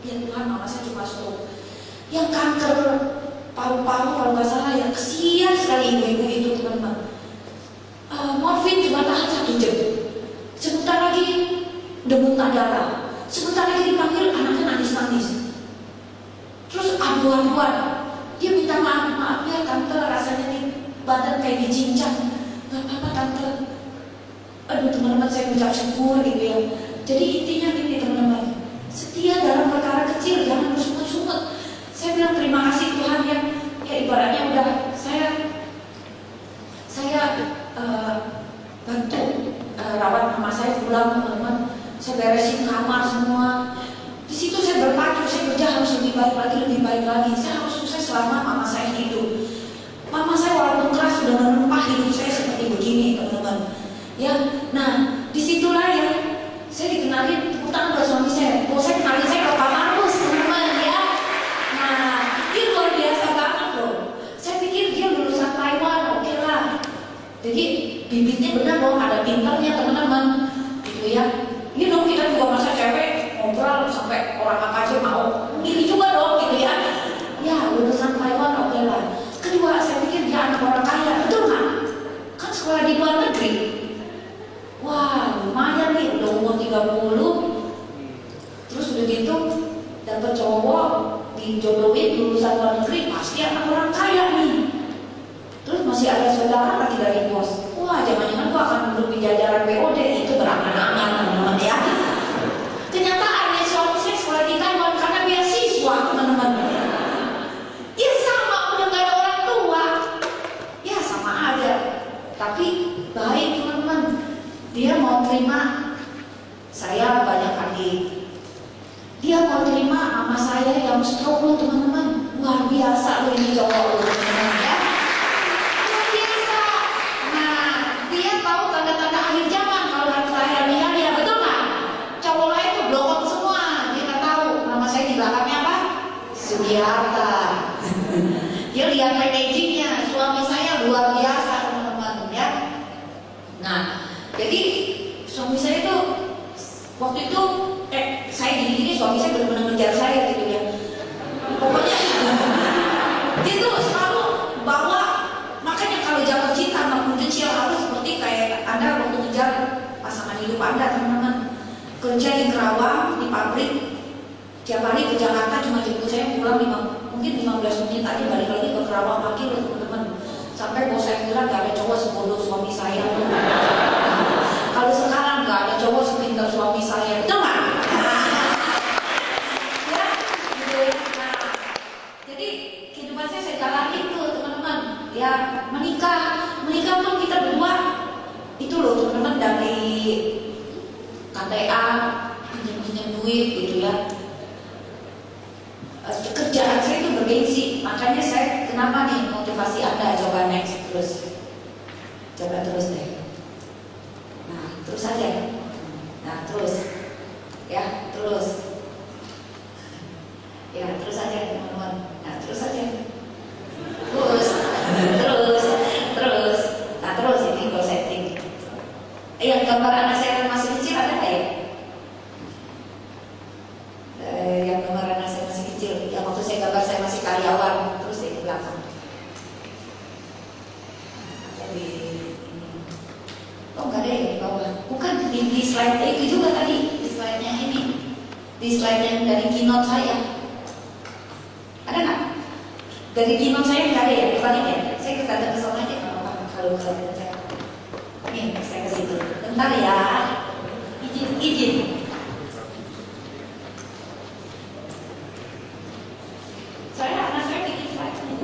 ya Tuhan, mama saya cuma stroke. Yang kanker paru-paru kalau nggak salah ya, kesian sekali ibu-ibu itu teman-teman. Morfin cuma tahan 1 jam, sebentar lagi udah muntah darah, sebentar lagi dipanggil anaknya nangis-nangis, terus aduan-aduan, dia minta maaf ya tante, rasanya nih badan kayak dicincang, nggak apa-apa tante. Aduh teman-teman, saya ucap syukur gitu ya. Jadi intinya gini teman-teman, setia dalam perkara kecil, jangan bersungut-sungut. Saya bilang terima kasih Tuhan ya ibaratnya udah saya bantu rawat mama saya pulang teman-teman. Saya beresin kamar semua. Di situ saya berpacu, saya kerja harus lebih baik lagi. Saya harus sukses selama mama saya hidup. Mama saya walaupun keras sudah menempa hidup saya seperti begini teman-teman. Ya, nah disitulah ya saya dikenalin tepuk tangan buat suami saya. Saya kenalin saya ke Pak Markus teman-teman ya. Nah, dia luar biasa banget loh. Saya pikir dia lulusan Taiwan, oke lah. Jadi bibitnya benar dong, ada pinternya teman-teman, gitu ya. Ini dong kita juga masa cewek ngobrol sampai orang apa aja mau. Ini juga dong, gitu ya. Ya lulusan Taiwan, oke lah. Kedua, saya pikir dia anak orang kaya, betul nggak? Kan sekolah di luar negeri. Wah, lumayan nih, udah umur 30. Terus udah gitu dapet cowok dijodohin lulusan luar negeri, pasti anak orang kaya nih. Terus masih ada saudara lagi dari bos. Wah, jangan-jangan gua akan duduk di jajaran BOD, itu berangan-angan teman-teman ya. Kenyataannya suami saya sekolah di Taiwan karena beasiswa teman-teman. Ya sama, udah gak ada orang tua. Ya sama aja. Tapi baik teman-teman. Dia mau terima saya banyak adik. Dia mau terima mama saya yang stroke loh teman-teman. Luar biasa loh ini cowok loh teman-teman ya. Luar biasa. Nah, dia tahu tanda-tanda akhir zaman kalau harus lahir nikah ya, betul nggak? Cowok lain tuh blokon semua. Dia nggak tahu nama saya di belakangnya apa? Sugiharta. Dia lihat packagingnya. Suami saya luar biasa teman-teman ya. Nah, jadi suami saya tuh waktu itu saya gini suami saya benar-benar ngejar saya gitu ya. Pokoknya dia tuh selalu bawa, makanya kalau jatuh cinta anak muda harus seperti kayak Anda waktu ngejar pasangan hidup Anda teman-teman. Kerja di Kerawang, di pabrik, tiap hari ke Jakarta cuma jemput saya pulang mungkin 15 menit aja, balik lagi ke Kerawang lagi loh teman-teman. Sampai bos saya bilang gak ada cowok sebodoh suami saya. Kalau sekarang gak ada cowok sepintar suami saya, betul nggak? Ya, gitu ya. Nah, jadi kehidupan saya jalani itu teman-teman. Ya, menikah pun kita berdua itu loh teman-teman, dari KTA, pinjam duit gitu ya. Kerjaan saya itu bergengsi, makanya saya kenapa nih motivasi Anda coba next terus, coba terus deh. Nah terus aja, nah terus, ya terus, ya terus aja teman-teman, nah terus aja, terus, nah terus ini goal setting. Yang gambar anak saya masih kecil ada nggak ya? Yang gambar anak saya masih kecil, yang waktu saya gambar saya masih karyawan, terus di belakang. Jadi ini, oh nggak ada ya di bawah? Bukan di slide itu juga tadi, di slide-nya ini, di slide yang dari keynote saya. Ada nggak? Dari keynote saya nggak ada ya? Kebalik ya? Saya datang ke sana aja kalau kalian saya. Nih saya ke situ. Bentar ya, izin. Anak saya bikin slide ini.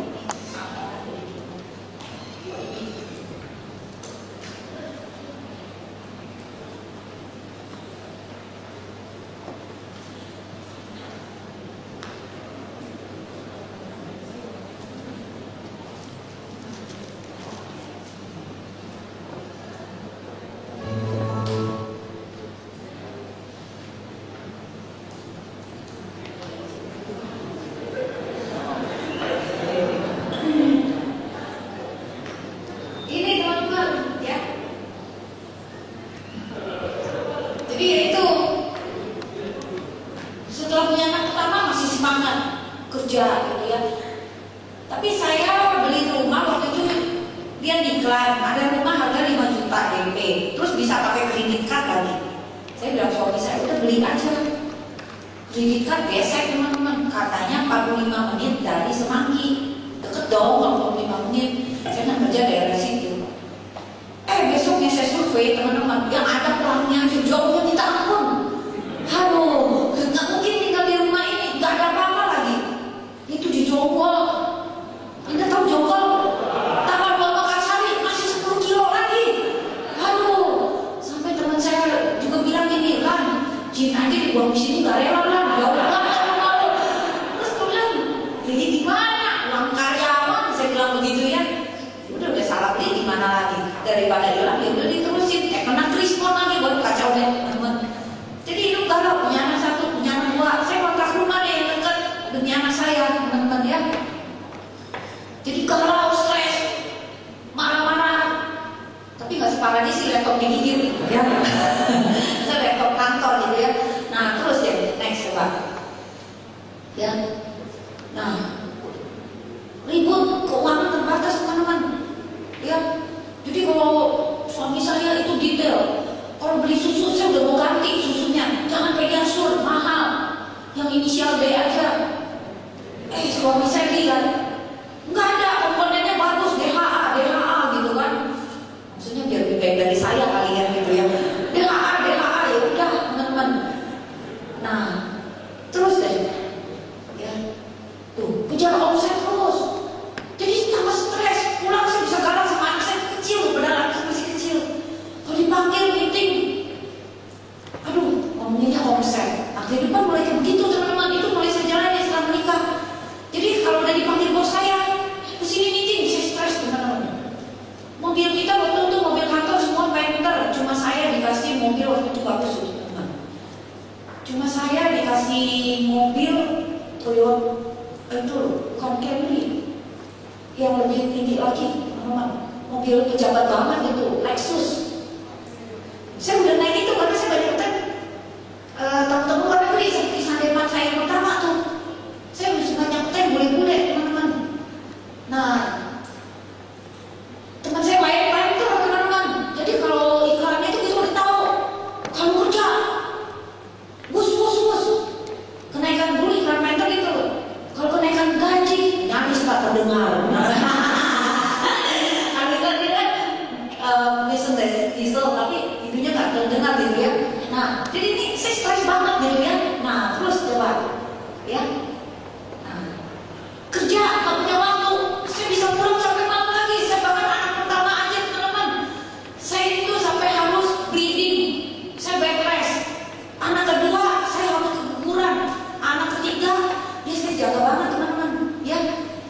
Kenaikan gaji nyaris tak terdengar.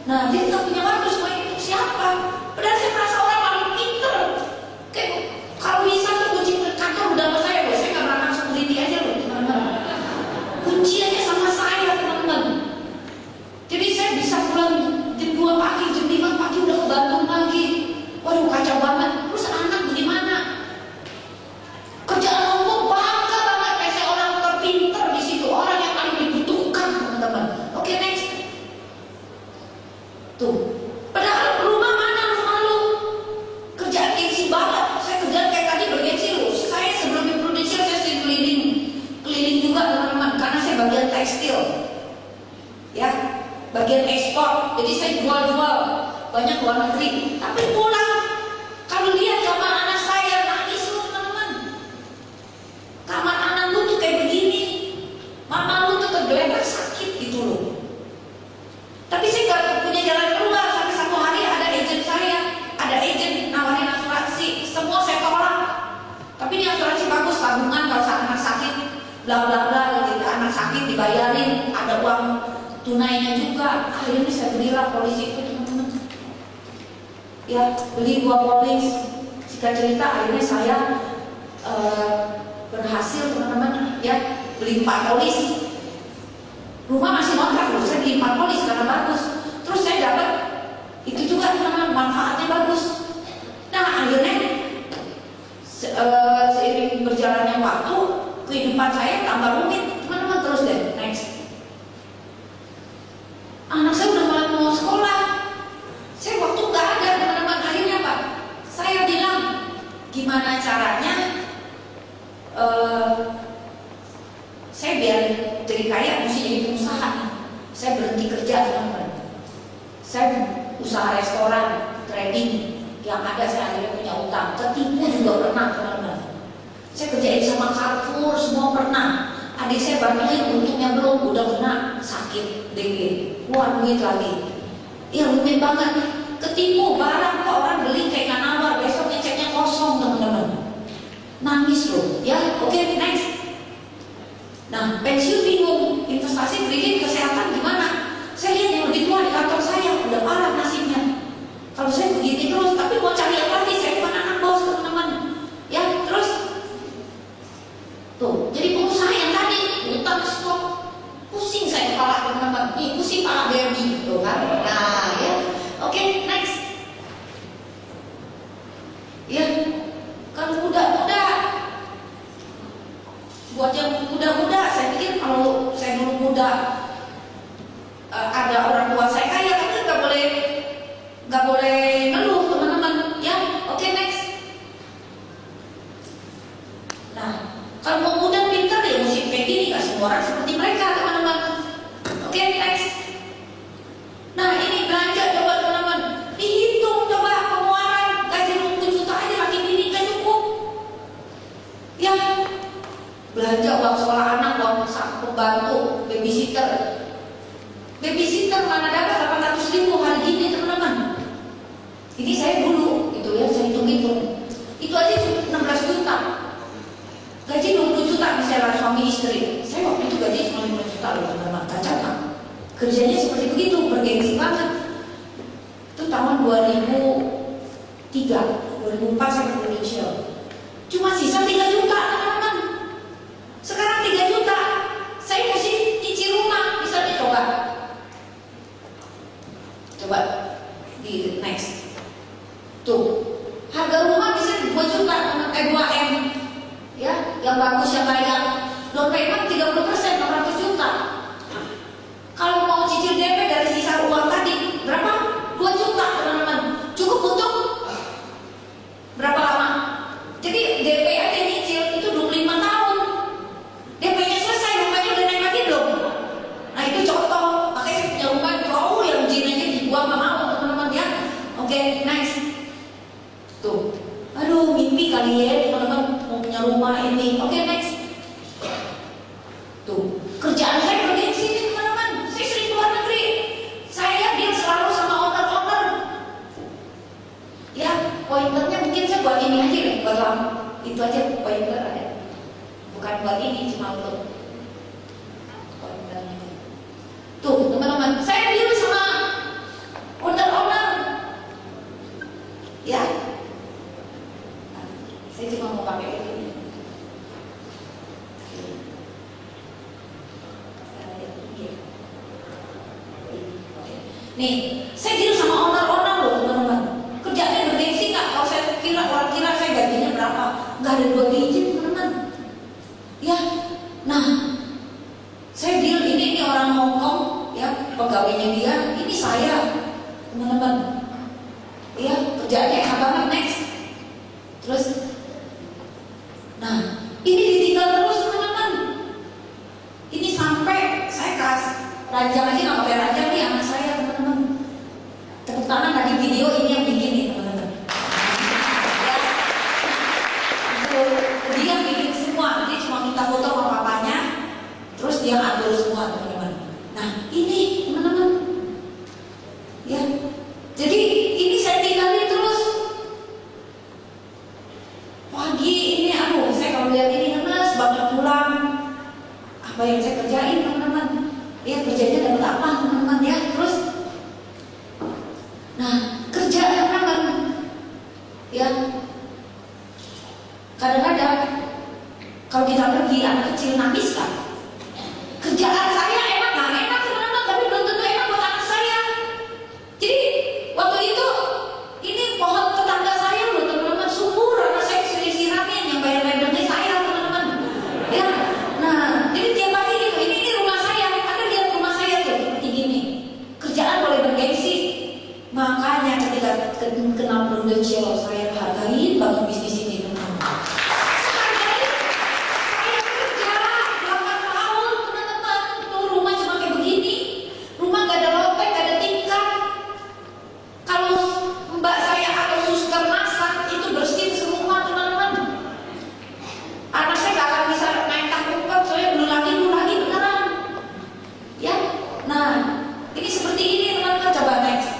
Nah, dia nggak punya waktu semuanya untuk siapa? Padahal saya merasa orang paling pinter. Kayak kalau bisa tuh kunci kantor udah sama saya, saya nggak berangkat security aja loh, teman-teman. Kunci aja sama saya, teman-teman. Jadi saya bisa pulang jam 2 pagi, jam 5 pagi udah ke Bandung lagi. Waduh, kacau banget. Terus anak bagaimana? Kerjaan lombok bangga banget, kayak saya orang terpinter di situ, orang yang paling dibutuhkan, teman-teman. Oke, next. Tuh, padahal rumah mana rumah lu? Kerjaan gengsi banget. Saya kerjaan kayak tadi bergengsi loh. Saya sebelum di Prudential saya sering keliling juga, teman-teman, karena saya bagian tekstil, ya, bagian ekspor. Jadi saya jual banyak luar negeri. Tapi pulang, kalau lihat kamar anak saya nangis loh, teman-teman. Kamar anak lu tuh kayak begini, mama lu tuh tergeletak sakit gitu loh. Tapi saya nggak punya jalan keluar. Sampai satu hari ada agent nawarin asuransi, semua saya tolak. Tapi ini asuransi bagus, tabungan kalau saat anak sakit, bla bla bla, gitu. Anak sakit dibayarin, ada uang tunainya juga. Akhirnya saya belilah polisi itu, teman-teman. Ya, beli 2 polis. Singkat cerita, akhirnya saya berhasil, teman-teman, ya, beli 4 polis. Rumah masih ngontrak loh, saya beli 4 polis karena bagus. Terus saya dapat itu juga, teman-teman, manfaatnya bagus. Nah, akhirnya seiring berjalannya waktu, kehidupan saya tambah rumit, teman-teman. Terus deh, next. Anak saya udah mulai mau sekolah, saya waktu nggak ada, teman-teman. Akhirnya apa? Saya bilang, gimana caranya saya biar jadi kaya, mesti jadi pengusaha. Saya berhenti kerja, teman-teman. Saya usaha restoran, trading, yang ada saya akhirnya punya utang. Ketipu juga pernah, teman-teman. Saya kerjain sama Carrefour, semua pernah. Adik saya bantuin, untungnya belum, udah kena sakit DG. Wah, duit lagi. Ya, rumit banget. Ketipu barang kok, orang beli kayak nggak nawar, besoknya ceknya kosong, teman-teman. Nangis loh, ya. Oke, next. Nah, pensiun bingung, investasi, kredit, kesehatan gimana? Saya lihat yang lebih tua di kantor saya udah parah nasibnya. Kalau saya begini terus, tapi mau cari apa lagi? Saya bukan anak bos, teman-teman. Ya, terus tuh, jadi pengusaha yang tadi utang stok, pusing saya kepala, teman-teman. Nih, pusing kepala baby, gitu kan? Nah, ya, oke, next. Ya, kalau muda-muda, buat yang muda-muda, saya pikir kalau saya dulu muda, ada orang tua saya kaya, kan nggak boleh ngeluh, teman-teman. Ya, oke, next. Nah, kalau mau muda pintar ya mesti kayak gini, nggak semua orang seperti mereka, teman-teman. Oke, next. Nah, ini belanja coba, teman-teman, dihitung coba pengeluaran gaji 20 juta aja laki bini nggak cukup. Ya, belanja uang sekolah anak, uang pembantu, babysitter. Babysitter mana dapat 800.000 hari gini, teman-teman. Ini saya dulu, gitu ya, saya hitung-hitung. Itu aja cuma 16 juta. Gaji 20 juta misalnya suami istri. Saya waktu itu gaji cuma 5 juta loh, teman-teman. Kacau kan? Kerjanya seperti begitu, bergengsi banget. Itu tahun 2003, 2004 saya ke Indonesia. Cuma sisa 3 juta, teman-teman. Sekarang 3 juta, saya mesti nyicil rumah, misalnya coba di next. Tuh, harga rumah bisa 2 juta, 2M, ya, yang bagus, yang layak. Down payment 30%, 600 juta. Kalau mau cicil DP dari sisa uang tadi, berapa? 2 juta, teman-teman. Cukup untuk berapa lama? Jadi DP aja nyicil itu 25 tahun. DP-nya selesai, rumahnya udah naik lagi belum? Nah, itu contoh. Makanya saya punya rumah jauh yang jinanya dibuang sama mau, teman-teman, ya. Oke, next. Tuh, aduh, mimpi kali ya, teman-teman, mau punya rumah ini. Oke, next. Tuh, kerjaan saya bergengsi nih, teman-teman. Saya sering keluar negeri. Saya deal selalu sama owner-owner. Ya, pointernya mungkin saya buat ini aja nih, buat itu aja pointer ada. Bukan buat ini, cuma untuk pointernya. Tuh, teman-teman, saya deal sama Nih, saya deal sama owner-owner loh teman-teman. Kerjanya bergengsi nggak? Kalau saya kira orang kira saya gajinya berapa? Nggak ada 2 digit teman-teman. Ya, nah saya deal ini orang Hong Kong, ya pegawainya dia, ini saya teman-teman. Ya kerjaannya enak banget next. Terus, nah ini ditinggal terus teman-teman. Ini sampai saya kasih ranjang aja nggak pakai ranjang nih anak saya teman-teman. Tepuk tangan tadi video ini yang bikin nih teman-teman. Dia yang bikin semua, dia cuma minta foto sama papanya, terus dia atur semua teman-teman. Nah ini teman-teman, ya jadi ini saya tinggalin terus. Pagi ini aduh saya kalau lihat ini ngenes banget pulang. Apa yang saya kerjain teman-teman? Ya kerjanya dapat apa teman-teman ya. Terus nah kerja teman-teman ya, kadang-kadang kalau kita pergi anak kecil nangis kan. Kerjaan saya enak nggak enak teman-teman, tapi belum tentu enak buat anak saya. Jadi waktu itu ini pohon tetangga saya loh teman-teman subur, anak saya sering siramin, yang bayar ledengnya saya teman-teman. Ya, nah jadi tiap pagi gitu, ini rumah saya, Anda lihat rumah saya tuh seperti gini. Kerjaan boleh bergengsi, makanya ketika kenal Prudential saya hargain banget bisnis ini teman-teman. Saya kerja 8 tahun teman-teman, tuh rumah cuma kayak begini, rumah gak ada loteng, gak ada tingkat. Kalau mbak saya atau suster masak itu bersih semua teman-teman. Anak saya gak akan bisa main tak soalnya belum lagi beneran. Ya, nah ini seperti ini teman-teman. Coba next.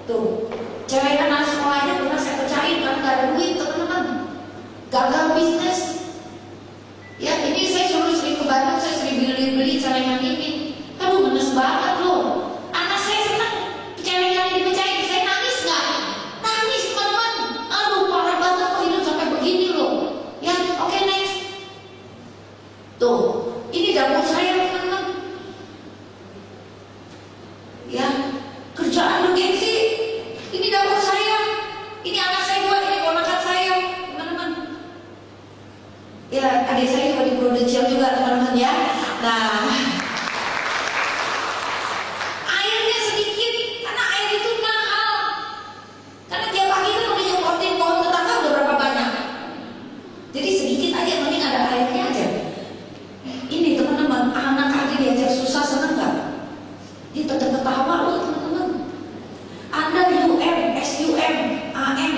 Tuh, cewek anak sekolahnya pernah saya pecahin karena gak ada duit teman-teman. Gagal bisnis. Ya, ini saya suruh sering ke Bandung, saya sering beli celengan ini. Aduh, ngenes banget loh. Anak saya senang cewek yang dipecahin, saya nangis nggak? Nangis teman-teman. Aduh, parah banget kok hidup sampai begini loh. Ya, oke next. Tuh, ini dapur saya teman-teman. Ya, kerjaan bergengsi. Ini dapur saya. Ini anak saya buat, ini ponakan saya teman-teman. Ya, adik saya juga di Prudential juga teman-teman ya. Nah, airnya sedikit karena air itu mahal. Karena tiap pagi kan udah nyemprotin pohon tetangga udah berapa banyak. Jadi sedikit aja, mending ada airnya aja. Ini teman-teman, anak aja diajar susah seneng nggak? Dia tetap ketawa loh teman-teman. Anda UM, SUM, AM,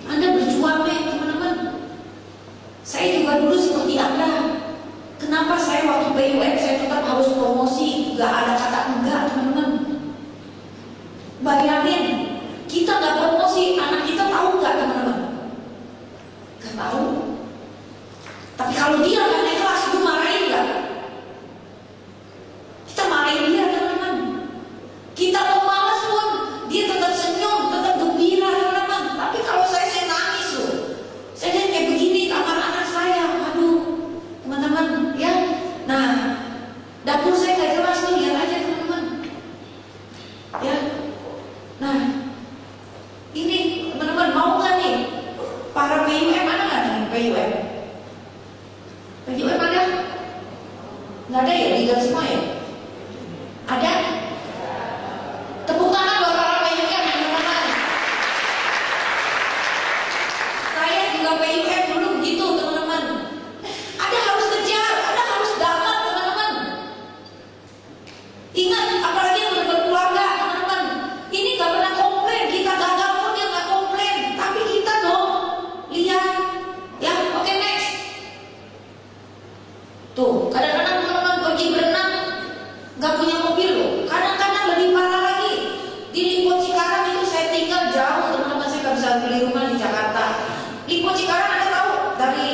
Anda berjuang nih teman-teman. Saya juga dulu seperti Anda. Kenapa saya waktu PUM saya tetap harus promosi, gak ada kata enggak teman-teman. Bayangin, kita gak promosi, anak kita tahu gak teman-teman? Gak tahu. Tapi kalau dia gak naik kelas, itu marahin gak? Kita marahin dia teman-teman. Kita mau malas pun, dia tetap senyum, tetap gembira teman-teman. Tapi kalau saya nangis loh. Saya lihat kayak begini kamar anak saya, aduh teman-teman ya. Nah dapur saya gak jelas nih, lihat aja teman-teman ya. Nah ini teman-teman mau gak nih para PUM, ada gak nih PUM? PUM ada? Gak ada ya, leader semua ya? Ada? Tepuk tangan buat para PUM teman-teman. Saya juga PUM dulu begitu teman-teman. Ada harus kejar, ada harus dapat teman-teman. Ingat, apalagi yang udah berkeluarga teman-teman. Ini gak pernah komplain, kita gagal pun dia gak komplain. Tapi kita dong, lihat ya, oke next. Tuh, kadang-kadang teman-teman pergi berenang gak punya mobil loh. Kadang-kadang lebih parah lagi. Di Lipo Cikarang itu saya tinggal jauh teman-teman, saya gak bisa beli rumah di Jakarta. Lipo Cikarang ada tahu dari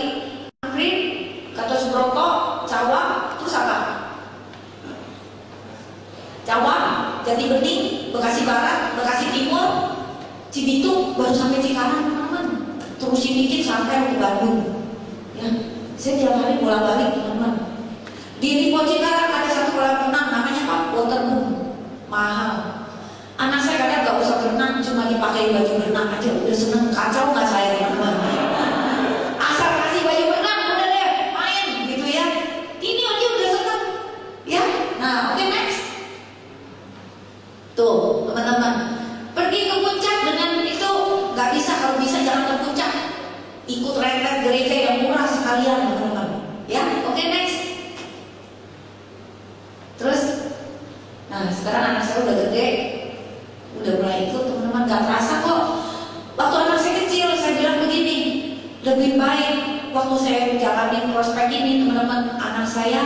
Angkring, Gatot Subroto, Cawang, terus apa? Cawang, Jati Bening, Bekasi Barat, Bekasi Timur, Cibitung, baru sampai Cikarang teman-teman. Terusin dikit sampai ke Bandung. Ya, saya tiap hari bolak-balik teman-teman. Di Lipo Cikarang ada satu kolam renang namanya apa? Waterboom, mahal. cuma dipakai baju berenang aja udah seneng. Kacau nggak saya teman-teman? Asal kasih baju berenang udah deh main gitu ya. Ini aja udah seneng ya. Nah oke, next. Tuh teman-teman, pergi ke puncak dengan itu nggak bisa. Kalau bisa jangan ke puncak, ikut retret gereja yang murah sekalian teman-teman ya. Oke, next. Terus nah sekarang anak saya udah gede, udah mulai ikut teman-teman. Gak terasa kok. Waktu anak saya kecil saya bilang begini, lebih baik waktu saya menjalani prospek ini teman-teman, anak saya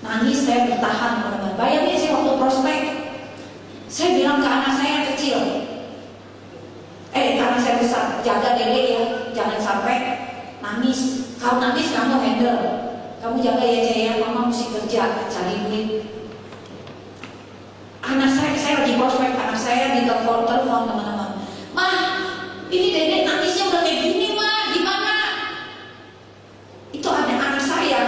nangis saya bertahan teman-teman. Bayangin sih waktu prospek saya bilang ke anak saya yang kecil, anak saya besar, jaga Dede ya, jangan sampai nangis. Kalau nangis kamu handle, kamu jaga ya Jaya, mama mesti kerja cari duit. Anak saya lagi prospek, anak saya di telepon teman-teman, "Mah, ini Dede nangisnya udah kayak gini mah, gimana?" Itu ada anak saya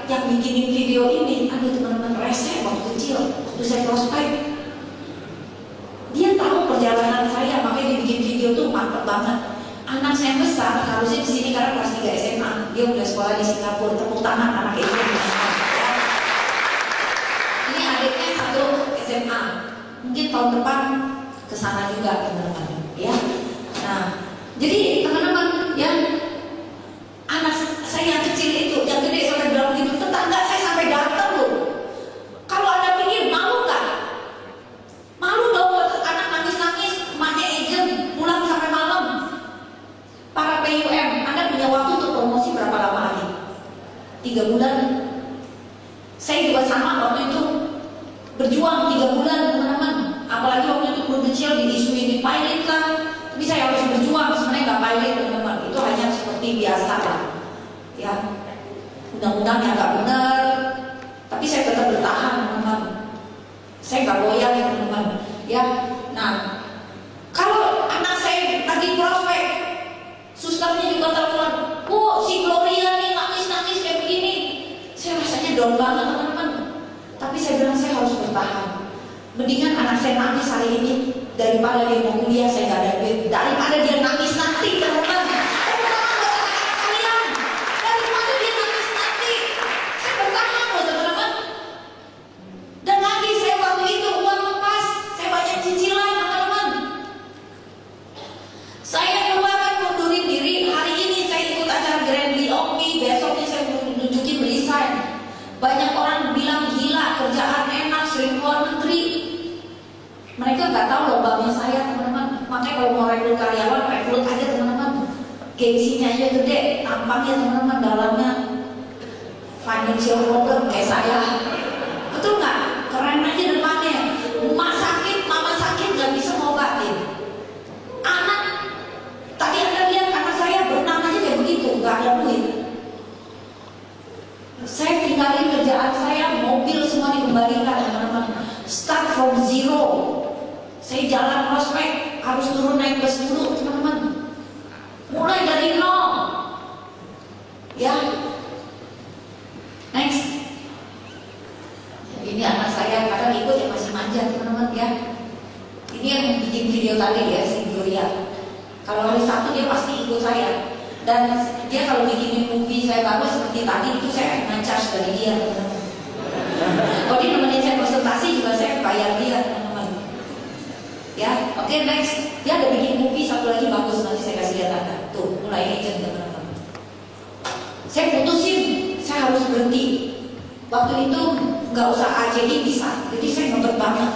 yang bikinin video ini. Aduh teman-teman, rese waktu kecil, waktu saya prospek. Dia tahu perjalanan saya, makanya dia bikin video tuh mantep banget. Anak saya besar, harusnya di sini karena kelas 3 SMA, dia udah sekolah di Singapura. Tepuk tangan anak itu. Ini adiknya satu SMA, mungkin tahun depan kesana juga teman-teman ya. Nah, jadi teman-teman ya, anak saya yang kecil itu, yang gede sampai bilang begitu, tetangga saya sampai datang loh. Kalau Anda pikir malu nggak? Malu dong, anak nangis-nangis, emaknya agent, pulang sampai malam. Para PUM, Anda punya waktu untuk promosi berapa lama lagi? 3 bulan. Saya juga sama waktu itu, berjuang 3 bulan teman-teman. Apalagi waktu itu belum kecil, diisuin di pilot lah. Tapi saya harus berjuang, sebenarnya nggak pilot teman-teman. Itu hanya seperti biasa lah ya, undang-undang yang nggak benar. Tapi saya tetap bertahan teman-teman. Saya nggak loyal ya teman-teman ya. Nah, kalau anak saya lagi prospek, susternya juga telepon, "Bu, si Gloria nih nangis-nangis kayak begini." Saya rasanya down banget teman-teman. Tapi saya bilang saya harus bertahan. Mendingan anak saya nangis hari ini daripada dia mau kuliah saya nggak ada duit, daripada dia nangis nanti teman-teman. Daripada dia nangis nanti, saya bertahan loh teman-teman. Dan lagi saya waktu itu uang pas, saya banyak cicilan teman-teman. Saya keluarkan mundurin diri. Hari ini saya ikut acara Grand Biomi, besoknya saya nunjukin resign. Banyak orang bilang gila, kerjaan enak, sering keluar negeri. Mereka nggak tahu lobangnya saya teman-teman. Makanya kalau mau rekrut karyawan, rekrut aja teman-teman. Gengsinya aja gede, tampaknya teman-teman dalamnya financial problem kayak saya. Betul nggak? Keren aja depannya. Emak sakit, mama sakit, nggak bisa ngobatin. Anak, tadi Anda lihat anak saya berenang aja kayak begitu, nggak ada duit. Saya tinggalin kerjaan saya, mobil semua dikembalikan teman-teman. Start from zero. Saya jalan prospek, harus turun naik bus dulu teman-teman. Mulai dari nol. Ya. Next. Ini anak saya kadang ikut ya, masih manja teman-teman ya. Ini yang bikin video tadi ya, si Gloria. Kalau hari Sabtu dia pasti ikut saya. Dan dia kalau bikin movie saya bagus seperti tadi itu saya nge-charge dari dia teman-teman. Kalau dia nemenin saya presentasi juga saya bayar dia teman-teman. Ya, oke, next. Dia ada bikin movie satu lagi bagus, nanti saya kasih lihat Anda. Tuh, mulai agent teman-teman. Saya putusin, saya harus berhenti. Waktu itu nggak usah AJI bisa, jadi saya ngebet banget.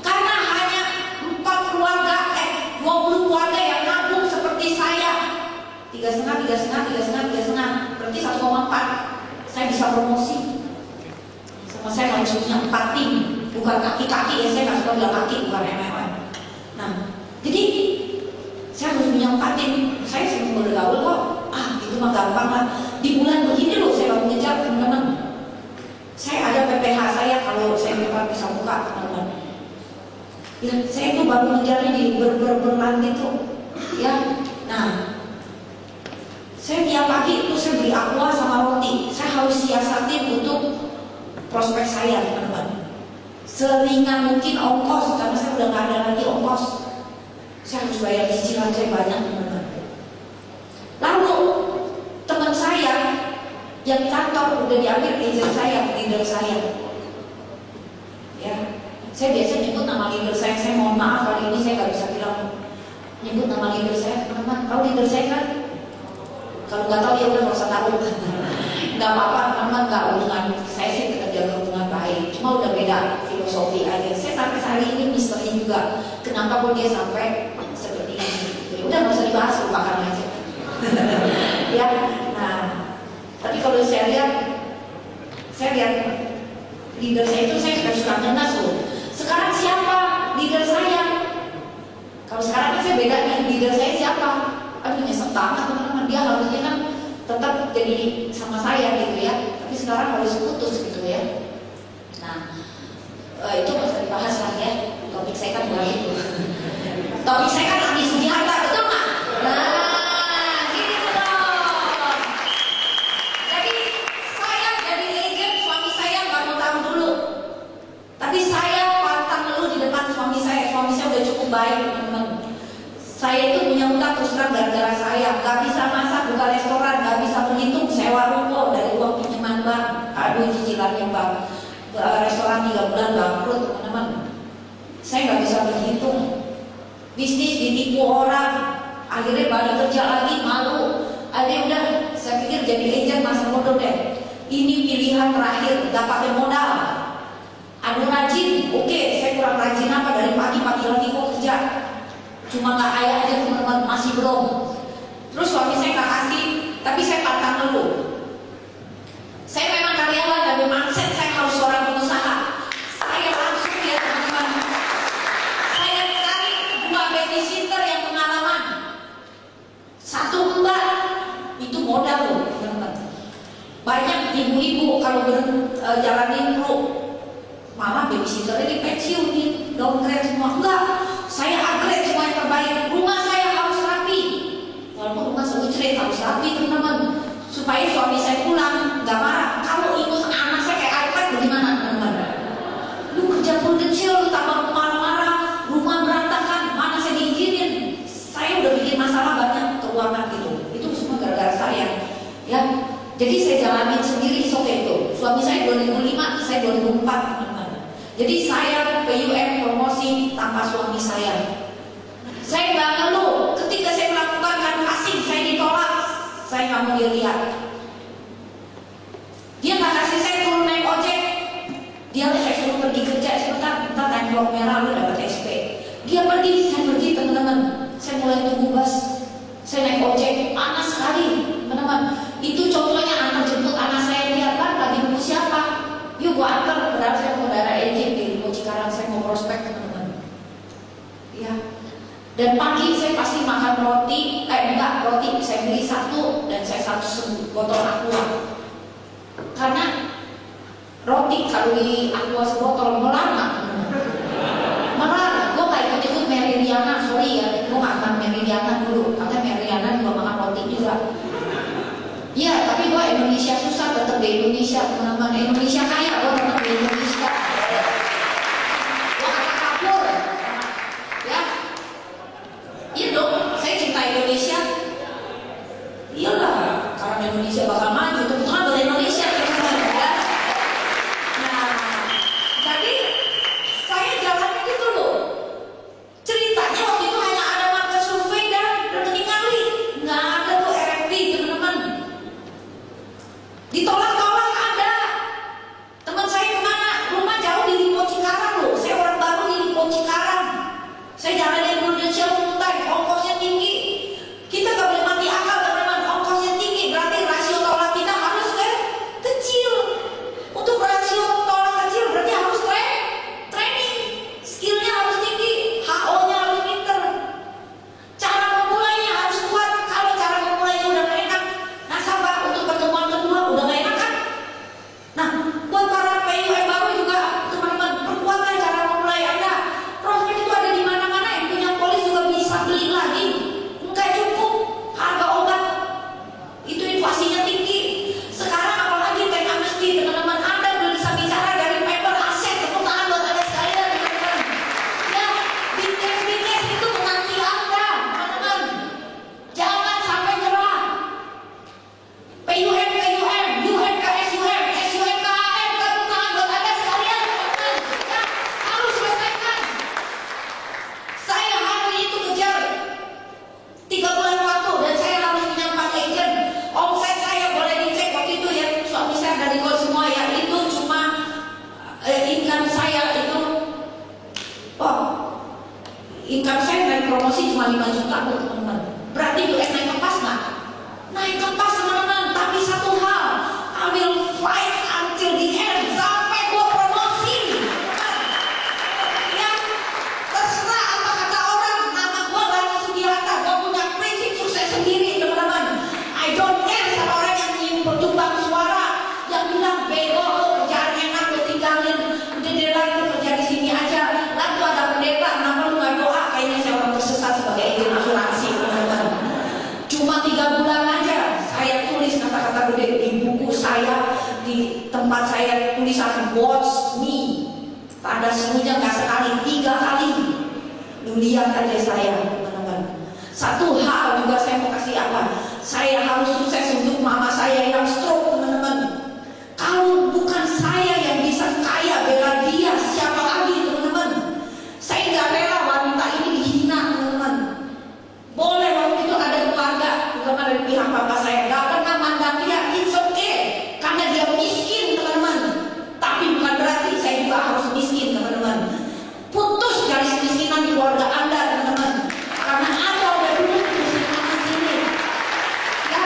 Karena hanya 20 keluarga yang nabung seperti saya. 3,5, berarti 1,4. Saya bisa promosi. Sama saya harus punya 4 tim, bukan kaki-kaki ya, saya nggak suka bilang kaki, bukan MLM. Nah, jadi saya harus punya 4 tim. Saya sering bergaul kok. Itu mah gampang lah. Di bulan begini loh saya mau ngejar teman-teman. Saya ada PPH saya kalau saya bisa buka teman-teman. Ya, saya tuh baru ngejarnya di berbulan gitu. Ya, nah, saya tiap pagi itu saya beli aqua sama roti. Saya harus siasatin untuk prospek saya teman-teman. Seringan mungkin ongkos, karena saya udah nggak ada lagi ongkos. Saya harus bayar cicilan saya banyak, teman-teman. Lalu teman saya yang kantor udah diambil agent saya, leader saya. Ya, saya biasa nyebut nama leader saya mohon maaf kali ini saya nggak bisa bilang nyebut nama leader saya, teman-teman. Tahu leader saya kan? Kalau nggak tahu ya udah nggak usah tahu. Nggak apa-apa, teman-teman, nggak hubungan. Saya sih tetap jaga hubungan baik. Cuma udah beda filosofi aja. Saya sampai hari ini misteri juga. Kenapa kok dia sampai seperti ini? Ya udah nggak usah dibahas, lupakan aja. Ya, nah. Tapi kalau saya lihat leader saya itu saya suka ngenas loh. Sekarang siapa leader saya? Kalau sekarang kan saya beda nih, leader saya siapa? Aduh nyesek banget teman-teman, dia harusnya kan tetap jadi sama saya gitu ya. Tapi sekarang harus putus gitu ya. Nah, itu nggak usah dibahas lah ya. Topik saya kan bukan itu. Topik saya kan Andi Sugiharta, betul nggak? Nah. Tapi saya pantang ngeluh di depan suami saya udah cukup baik, teman-teman. Saya itu punya utang terus terang gara-gara saya, gak bisa masak, buka restoran, gak bisa menghitung sewa ruko dari uang pinjaman bank. Aduh cicilannya bang, restoran 3 bulan bangkrut, teman-teman. Saya gak bisa berhitung. Bisnis ditipu orang, akhirnya balik kerja lagi malu. Akhirnya udah, saya pikir jadi agent masa bodoh deh. Ini pilihan terakhir, gak pakai modal. Anu rajin, oke, saya kurang rajin apa dari pagi lagi kok kerja. Cuma nggak kaya aja teman-teman, masih belum. Terus suami saya nggak kasih, tapi saya pantang dulu. Saya memang karyawan dan mindset saya harus seorang pengusaha. Saya langsung ya teman-teman. Saya cari 2 babysitter yang pengalaman. 1 mbak, itu modal loh teman-teman. Banyak ibu-ibu kalau jalanin kru. Malah babysitter ini pensiun nih, downgrade semua. Enggak, saya upgrade semua yang terbaik. Rumah saya harus rapi. Walaupun rumah seucret harus rapi teman-teman. Supaya suami saya pulang nggak marah. Kalau ibu anak saya kayak iPad bagaimana teman-teman? Lu kerja pun kecil, lu tambah marah-marah, rumah berantakan, mana saya diizinin. Saya udah bikin masalah banyak keuangan gitu. Itu semua gara-gara saya. Ya, jadi saya jalanin sendiri soke itu. Suami saya 2005, saya 2004 teman-teman. Jadi saya PUM promosi tanpa suami saya. Saya nggak ngeluh. Ketika saya melakukan canvassing, saya ditolak. Saya nggak mau dia lihat. Dia nggak kasih saya turun naik ojek. Dia saya suruh pergi kerja sebentar, ntar naik blok merah lu dapat SP. Dia pergi, saya pergi teman-teman. Saya mulai tunggu bus. Saya naik ojek, panas sekali teman-teman. Itu contohnya antar jemput anak saya, lihat kan lagi nunggu siapa. Yuk gua antar, padahal saya mau daerah agent di Limau Cikarang, saya mau prospek teman-teman. Ya. Dan pagi saya pasti makan roti, roti saya beli 1 dan saya 1 botol aqua. Karena roti kalau di aqua sebotol melama. Malah gue gak ikut Meridiana, sorry ya, gue gak makan Meridiana dulu, karena Meridiana juga makan roti juga. Iya, tapi gue Indonesia susah tetap di Indonesia teman-teman. Indonesia kaya, gue tetap di Indonesia. Gue kata kabur, ya. Iya dong, saya cinta Indonesia. Iyalah, karena Indonesia bakal maju, kebetulan dari Indonesia teman-teman. Ya. Nah, jadi saya jalannya gitu loh. Ceritanya waktu itu hanya ada market survei dan rekening kali, nggak ada tuh RFP teman-teman. Ditolak-tolak ada. income saya dari promosi cuma 5 juta teman-teman. Berarti itu naik kepas nggak? Naik kepas teman-teman. Tapi satu hal, I will fight until the end sampai gua promosi. Ya, terserah apa kata orang. Nama gua Lani Sugiharta, gua punya prinsip sukses sendiri teman-teman. I don't care sama orang yang ingin berjuang suara, yang bilang bego lo kerjaan enak lo tinggalin, udah deh lagi kerja di sini aja. Lalu ada pendeta, kenapa lu nggak doa? Kayaknya saya orang tersesat sebagai agen asuransi teman-teman. Cuma 3 bulan aja saya tulis kata-kata gede di buku saya, di tempat saya tulisan watch me. Pada semuanya nggak sekali, 3 kali. Lu lihat aja saya teman-teman. Satu hal juga saya mau kasih apa? Saya harus sukses untuk mama saya yang stroke teman-teman. Kalau bukan saya yang bisa kaya bela dia, siapa lagi teman-teman? Saya nggak rela wanita ini dihina teman-teman. Boleh waktu itu ada keluarga, terutama dari pihak bapak saya, nggak pernah mandang dia, it's okay, karena dia miskin teman-teman. Tapi bukan berarti saya juga harus miskin teman-teman. Putus dari kemiskinan di keluarga Anda teman-teman, karena Anda udah dulu di sini. Ya,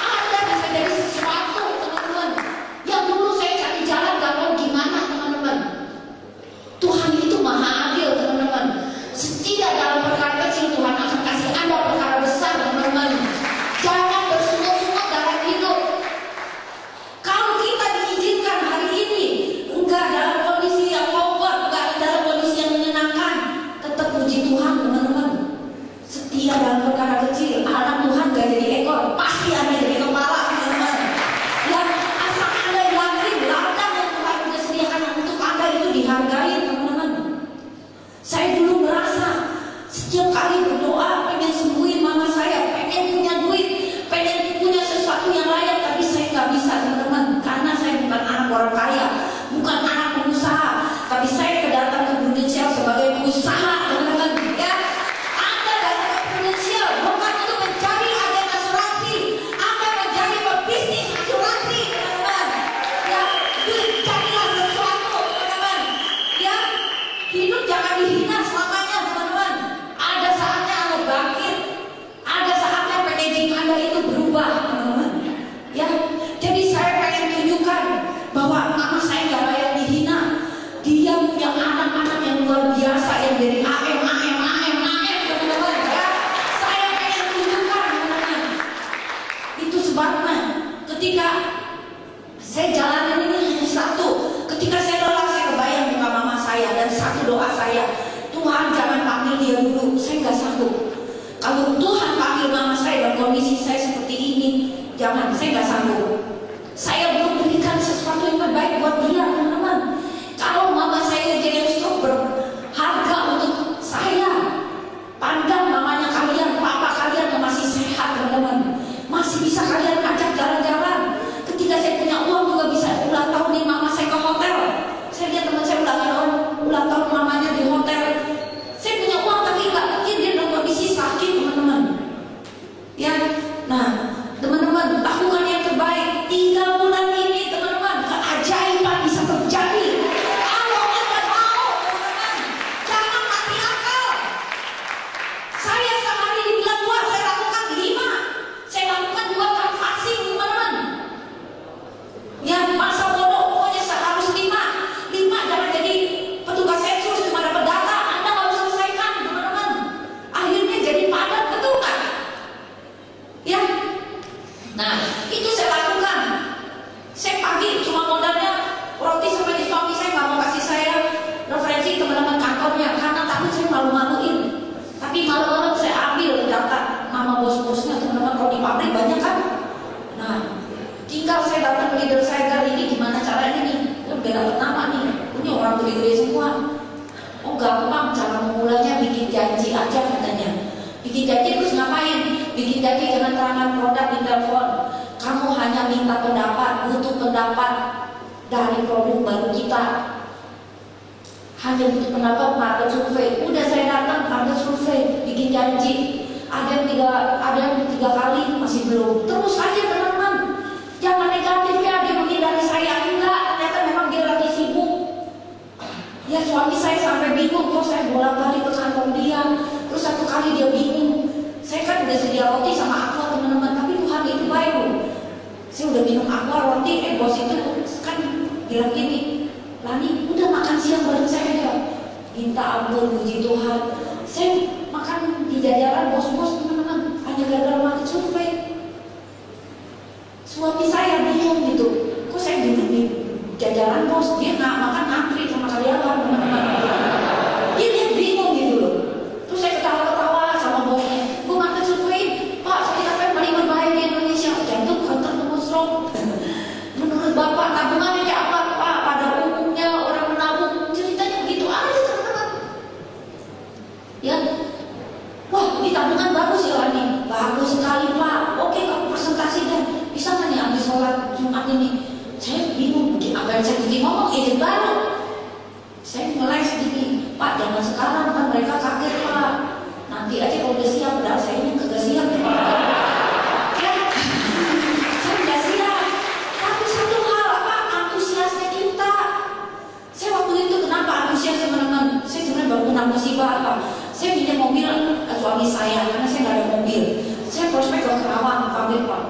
Anda bisa jadi sesuatu teman-teman. Yang dulu saya cari jalan gak tahu gimana teman-teman. Tuhan itu maha adil teman-teman. Setiap dalam perkara kecil Tuhan akan kasih Anda perkara besar teman-teman. Jangan bersungut-sungut dalam hidup. Kalau kita diizinkan hari ini enggak dalam kondisi yang comfort, enggak dalam kondisi yang menyenangkan, tetap puji Tuhan teman-teman. Setia dalam perkara kecil, anak Tuhan gak jadi ekor, pasti Anda jadi kepala teman-teman. Yang asal Anda yakin ladang yang Tuhan sudah sediakan untuk Anda itu dihargai teman-teman. Saya dulu merasa setiap kali berdoa pengen sembuhin mama saya, pengen punya duit, pengen punya sesuatu yang layak, tapi saya nggak bisa teman-teman, karena saya bukan anak orang kaya, bukan anak pengusaha, tapi saya kedatang ke Prudential sebagai pengusaha teman-teman. Ya, Anda datang ke Prudential bukan untuk mencari agen asuransi, Anda menjadi pebisnis asuransi teman-teman. Ya, carilah sesuatu teman-teman. Ya, hidup jangan dihina selamanya teman-teman. Ada saatnya Anda bangkit, ada saatnya packaging Anda itu berubah teman-teman. Ya, jadi saya pengen tunjukkan bahwa mama saya nggak layak dihina. Dia punya anak-anak yang luar biasa yang dari AM teman-teman. Ya, saya pengen tunjukkan teman-teman. Itu sebabnya ketika saya jalanin ini hanya satu. Ketika saya lelah, saya kebayang muka mama saya dan satu doa saya, Tuhan jangan panggil dia dulu, saya nggak sanggup. Kalau Tuhan panggil mama saya dalam kondisi saya seperti ini, jangan, saya nggak sanggup. Saya belum berikan sesuatu yang terbaik buat dia teman-teman. Kalau mama saya jadi stroke berharga untuk saya, pandang mamanya kalian, papa kalian yang masih sehat teman-teman, masih bisa kalian ajak jalan-jalan. Ketika saya punya uang juga bisa ulang tahun nih mama saya ke hotel. Saya lihat teman saya ulang tahun mamanya di hotel. Saya punya uang tapi nggak mungkin dia dalam kondisi sakit teman-teman. Ya, nah teman-teman lakukan yang terbaik. 3 bulan ini teman-teman, keajaiban bisa terjadi. Kalau Anda mau teman-teman, jangan mati akal. Saya sehari dibilang 2, saya lakukan 5. Saya lakukan 2 kali vaksin teman-teman. Ya, masa bodoh pokoknya saya harus 5. Jangan jadi petugas sensus cuma dapat data, Anda harus selesaikan teman-teman. Akhirnya jadi padat, betul kan? Ya. Nah, itu saya lakukan. Saya pagi cuma modalnya roti sama di suami saya nggak mau kasih saya referensi teman-teman kantornya karena takut saya malu-maluin. Tapi malam-malam saya ambil data nama bos-bosnya teman-teman, kalau di pabrik banyak kan. Nah, tinggal saya datang ke leader saya, kali ini gimana caranya nih? Udah dapat nama nih, punya orang gede-gede semua. Oh gampang, cara memulainya bikin janji aja katanya. Bikin janji terus ngapain? Bikin janji dengan terangan produk di telepon. Kamu hanya minta pendapat, butuh pendapat dari produk baru kita. Hanya butuh pendapat market survei. Udah saya datang market survei, bikin janji. Ada yang 3 kali masih belum. Terus aja teman-teman. Jangan negatif ya, dia menghindari saya. Enggak, ternyata memang dia lagi sibuk. Ya suami saya sampai bingung, kok saya bolak-balik ke kantor dia. sekali dia bingung. Saya kan udah sedia roti sama aqua teman-teman, tapi Tuhan itu baik loh. Saya udah minum aqua roti, bos itu kan bilang gini, Lani udah makan siang bareng saya aja. Minta ampun, puji Tuhan. Saya makan di jajaran bos-bos teman-teman, hanya gara-gara makan survei. Suami saya bingung gitu, kok saya duduk di jajaran bos, dia nggak makan ngantri sama karyawan teman-teman. Dia bingung gitu loh. Terus saya ketawa-ketawa sama bosnya, gue makan survei, Pak saya dapat paling berbaik di Indonesia, jantung kanker nomor stroke. Menurut Bapak tabungannya kayak apa? Pak pada umumnya orang menabung, ceritanya begitu aja teman-teman. Ya, wah ini tabungan bagus ya Lani, bagus sekali Pak. Oke kamu presentasi deh, bisa nggak nih ambil sholat Jumat ini? Saya bingung, apa yang saya bikin ngomong ide baru. Saya mulai sedikit, Pak jangan sekarang kan mereka kaget Pak. Nanti aja kalau udah siap, padahal saya ini kagak siap ya Pak. Ya, saya udah siap. Tapi satu hal apa antusiasnya kita. Saya waktu itu kenapa antusias teman-teman? Saya sebenarnya baru kena musibah apa? Saya pinjam mobil suami saya karena saya nggak ada mobil. Saya prospek ke Kerawang, pabrik Pak.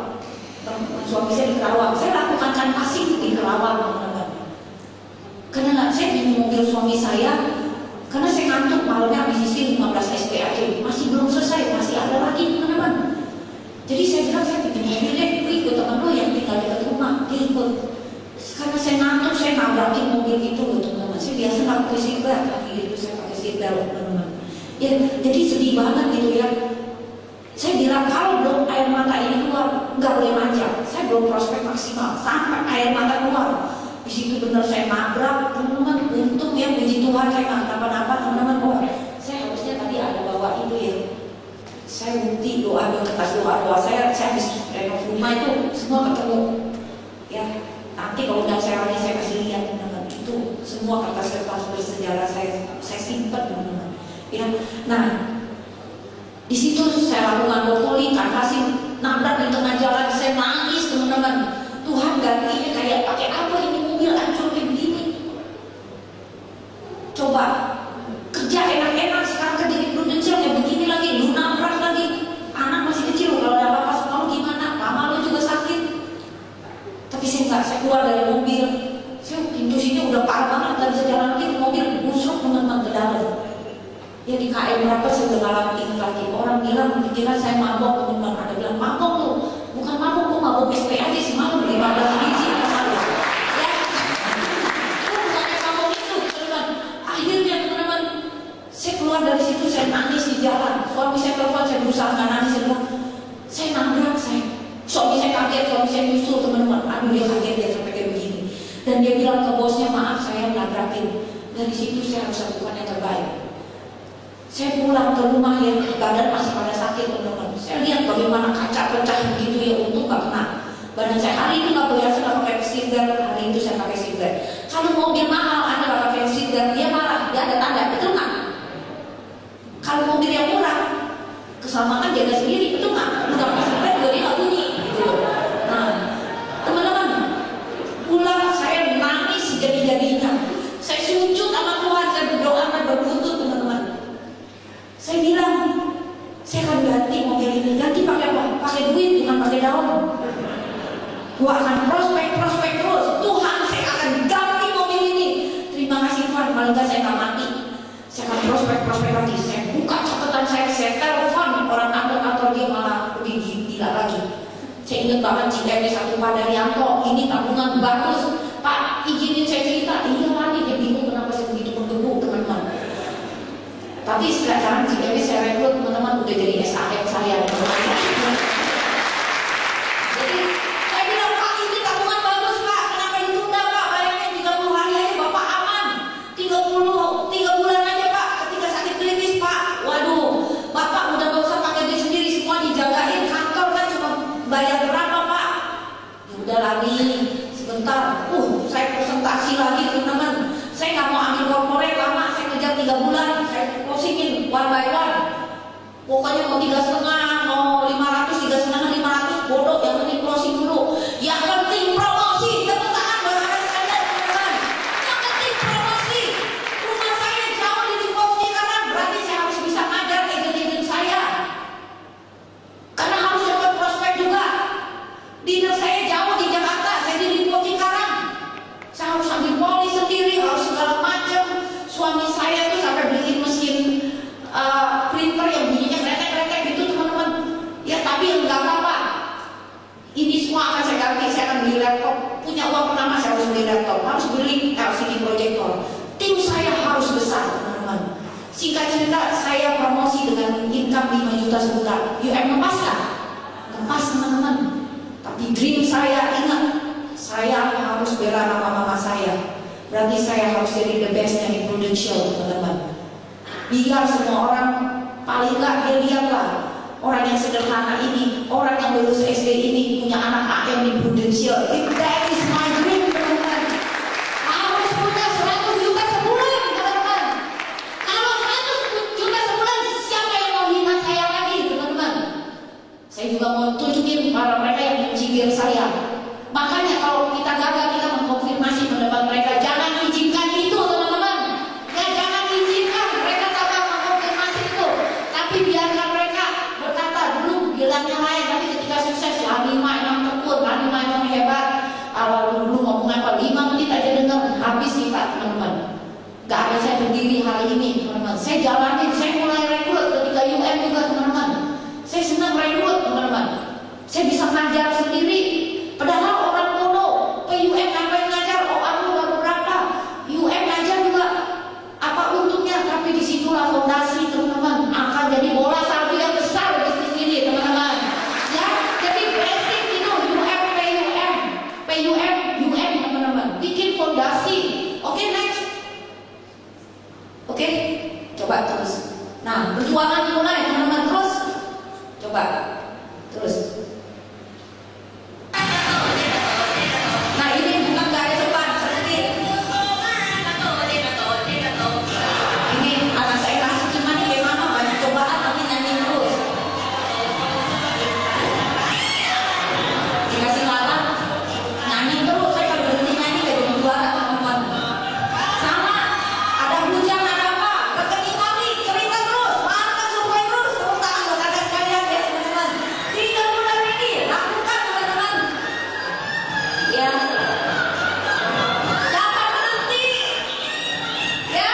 Suami saya di Kerawang. Saya lakukan kanvassing di Kerawang teman-teman. Karena saya pinjam mobil suami saya, karena saya ngantuk malamnya habis isi 15 SPAC, masih belum selesai, masih ada lagi teman-teman. Jadi saya bilang saya pinjam mobil deh, ikut teman lo yang tinggal dekat rumah, dia ikut. Karena saya ngantuk, saya nabrakin mobil itu loh teman-teman. Saya biasa nggak pakai seatbelt, lagi itu saya pakai seatbelt teman-teman. Ya, jadi sedih banget gitu ya. Saya bilang kalau belum air mata ini keluar, nggak boleh manja. Saya belum prospek maksimal sampai air mata keluar. Di situ benar saya nabrak teman-teman. Untung ya puji Tuhan saya nggak kenapa-napa teman-teman. Oh, saya harusnya tadi ada bawa itu ya. Saya bukti doa kertas doa saya habis renov rumah itu semua ketemu. Ya nanti kalau udah saya lagi saya kasih lihat teman-teman. Itu semua kertas-kertas bersejarah saya simpan teman-teman. Ya, nah di situ saya lakukan pokoli, kanvassing, nabrak di tengah jalan, saya nangis teman-teman. Tuhan gantinya kayak pakai apa ini mobil hancur kayak begini. Coba kerja enak-enak, sekarang kerja di Prudential kayak begini lagi, lu nabrak lagi. Anak masih kecil, kalau ada apa-apa sama lu gimana? Mama lu juga sakit. Tapi saya keluar dari mobil, saya pintu sini udah parah banget, gak bisa jalan lagi, mobil busuk teman-teman ke dalam. Ya di KM berapa saya udah ngalamin lagi. Orang bilang, dikira saya mabok teman-teman. Ada bilang mabok lu, bukan mabok, lu mabok SP aja sih malu 15 biji malu. Ya, itu bukannya mabok itu teman-teman. Akhirnya teman-teman, saya keluar dari situ saya nangis di jalan. Suami saya telepon, saya berusaha nggak nangis. Saya bilang, saya nabrak saya. Suami saya kaget, suami saya nyusul teman-teman. Aduh dia kaget dia sampai kayak begini. Dan dia bilang ke bosnya maaf saya nabrakin. Dari situ saya harus lakukan yang terbaik. Saya pulang ke rumah ya, badan masih pada sakit teman-teman. Saya lihat bagaimana kaca pecah begitu ya, untung gak kena. Badan saya hari ini gak biasa gak pakai seatbelt, hari itu saya pakai seatbelt. Kalau mobil mahal Anda gak pakai seatbelt, dia marah, dia ada tanda, betul nggak? Kalau mobil yang murah, keselamatan jaga sendiri, betul nggak? Udah pakai seatbelt juga dia gak bunyi, gitu. Nah, teman-teman, pulang saya nangis sejadi-jadinya. Saya sujud sama Tuhan, saya berdoa dan berlutut teman-teman. Saya bilang, saya akan ganti mobil ini. Ganti pakai apa? Pakai duit, bukan pakai daun. Gua akan prospek terus. Tuhan, saya akan ganti mobil ini. Terima kasih Tuhan, paling nggak saya nggak mati. Saya akan prospek lagi. Saya buka catatan saya telepon orang kantor dia malah lebih gila lagi. Saya ingat banget CTP satu Pak Daryanto, ini tabungan bagus. Pak, izinin saya cerita. Iya lagi, dia bingung kenapa saya begitu menggebu teman-teman. Tapi sekarang jika saya rekrut teman-teman udah jadi SAM saya. Jadi saya bilang Pak ini tabungan bagus Pak, kenapa ditunda Pak? Bayarnya 30 hari aja Bapak aman. 3 bulan aja Pak, ketika sakit kritis Pak. Waduh, Bapak udah gak usah pakai duit sendiri, semua dijagain. Kantor kan cuma bayar berapa Pak? Ya udah lagi sebentar. Saya presentasi lagi teman-teman. Saya nggak mau ambil corporate lama, saya kejar 3 bulan, saya closingin one by one. Pokoknya mau 3,5, mau 500, 3,5, 500, bodoh, yang penting closing dulu. Yang penting promosi, tepuk tangan buat anak saya teman-teman. Yang penting promosi. Rumah saya jauh di Diposnya karena berarti saya harus bisa ngajar agent-agent saya beli laptop, harus beli LCD projector. Tim saya harus besar, teman-teman. Singkat cerita, saya promosi dengan income 5 juta sebulan. UM lepas kan? Lepas, teman-teman. Tapi dream saya, ingat, saya harus bela nama mama saya. Berarti saya harus jadi the bestnya di Prudential, teman-teman. Biar semua orang, paling nggak dia lihatlah orang yang sederhana ini, orang yang lulus SD ini punya anak AM di Prudential. That is my dream, teman-teman. Harus punya 100 juta sebulan, teman-teman. Kalau 100 juta sebulan, siapa yang mau hina saya lagi, teman-teman? Saya juga mau tunjukin para mereka yang mencibir saya. Makanya kalau kita gagal, kita mengkonfirmasi pendapat mereka. Jangan izinkan itu, teman-teman. Ya, jangan izinkan mereka gagal mengkonfirmasi itu. Tapi biarkan mereka berkata dulu bilangnya lain. Nanti ketika sukses, Lima emang tekun, Lima emang hebat. Kalau dulu ngomong apa 5 menit aja dengar, habis kita, teman-teman. Gak ada saya berdiri hari ini, teman-teman. Saya jalanin, saya mulai rekrut ketika UM juga, teman-teman. Saya senang rekrut, teman-teman. Saya bisa ngajar sendiri. Padahal orang kuno PUM ngapain ngajar? Oh, aku baru berapa? UM ngajar juga apa untungnya? Tapi disitulah fondasi, teman-teman, akan jadi bola salju yang besar bisnis ini, teman-teman. Ya, jadi basic itu PUM, teman-teman. Bikin fondasi. Oke, next. Oke, coba terus. Nah, perjuangan dimulai, teman-teman, terus. Coba, terus. Nah, ini bukan gak ada depan, sedikit. Ini anak saya kasih gimana gimana, banyak cobaan tapi nyanyi terus. Dikasih lalat, nyanyi terus. Saya kalau berhenti nyanyi gak jadi juara, teman-teman. Sama, ada hujan, ada apa, rekening kami, cerita terus, makan survei terus. Tepuk tangan buat anda sekalian ya, teman-teman. 3 bulan ini, lakukan, teman-teman. Ya. Jangan berhenti. Ya.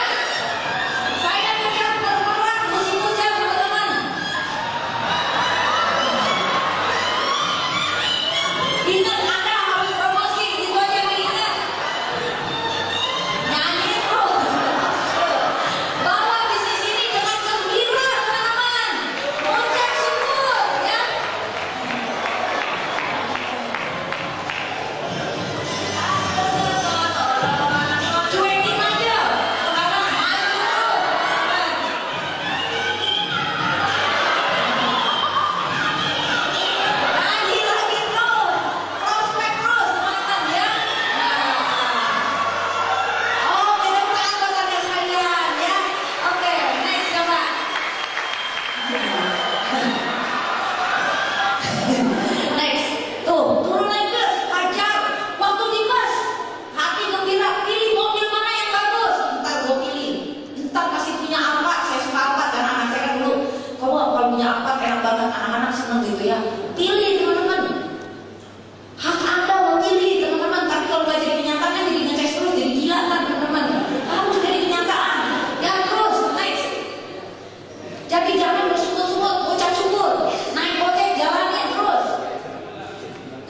Saya bukan berperang musim hujan, teman-teman. Ingat, Anda harus promosi, itu aja yang diingat. Nyanyi terus. Bawa bisnis ini dengan gembira, teman-teman. Ucap syukur, ya. 20 aja, teman-teman, maju terus. Lagi terus, prospek terus, teman-teman, ya. Oke, tepuk tangan buat anda sekalian, ya. Oke, next coba. Next, tuh turun naik bus, pacar, waktu di bus, hati gembira, pilih mobil mana yang bagus. Ntar gue pilih, ntar pasti punya apa, saya suka apa, karena anak saya kan dulu, kalau punya apa enak banget, anak-anak seneng gitu ya. Pilih, teman-teman, hak anda memilih, teman-teman. Tapi kalau nggak jadi kenyataan, jadi ngecek terus, jadi gila kan, teman-teman. Harus jadi kenyataan, ya. Terus, next. Jadi jangan bersungut-sungut, ucap syukur. Naik ojek, jalanin terus.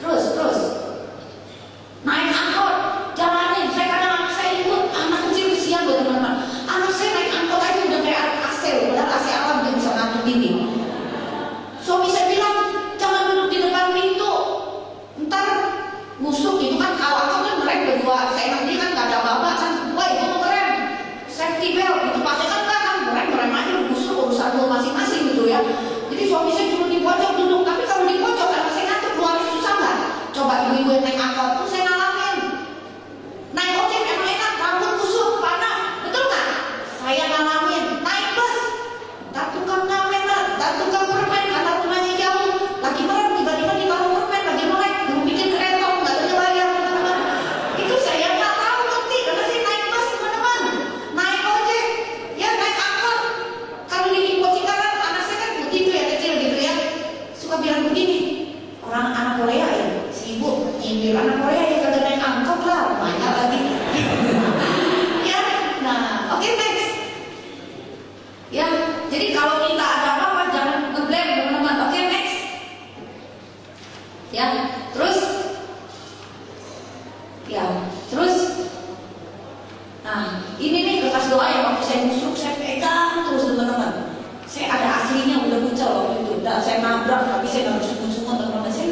Terus. Naik angkot, jalanin. Saya kadang anak saya ikut, anak kecil kesian buat teman-teman. Anak saya naik angkot aja udah kayak AC, padahal AC alam dia bisa ngantuk ini. Suami saya bilang, jangan duduk di depan pintu. Ntar busuk gitu kan, kalau angkot kan ngerem berdua. Saya nanti kan gak ada babak kan, wah itu mau ngerem. Safety belt, gitu pakai kan enggak kan, ngerem aja busuk urusan lo masing-masing gitu ya. Jadi suami saya cuma di pojok duduk, tapi kalau di pojok karena saya ngantuk keluarnya susah nggak? Coba ibu-ibu yang naik angkot tuh saya ngalamin. Naik ojek emang enak, rambut kusut, panas, betul nggak? Saya ngalamin. Naik bus, ntar tukang ngamen lah, ntar tukang permen karena rumahnya jauh. Lagi merem tiba-tiba ditaruh permen, lagi melek, belum bikin kereta, nggak ada bayar, teman-teman. Itu saya nggak tahu ngerti, karena saya naik bus, teman-teman. Naik ojek, ya naik angkot. Kalau di Ipo Cikarang, anak saya kan putih tuh ya, kecil gitu ya. Suka bilang begini, orang anak Korea ya, si ibu nyindir anak Korea ya kagak naik angkot lah, banyak lagi. Ya, nah, oke, next. Ya, jadi kalau kita ada apa-apa jangan ngeblame, teman-teman. Oke, next. Ya, terus. Ya, terus Bapak saya nabrak, tapi saya nggak bersungut-sungut, teman-teman. Saya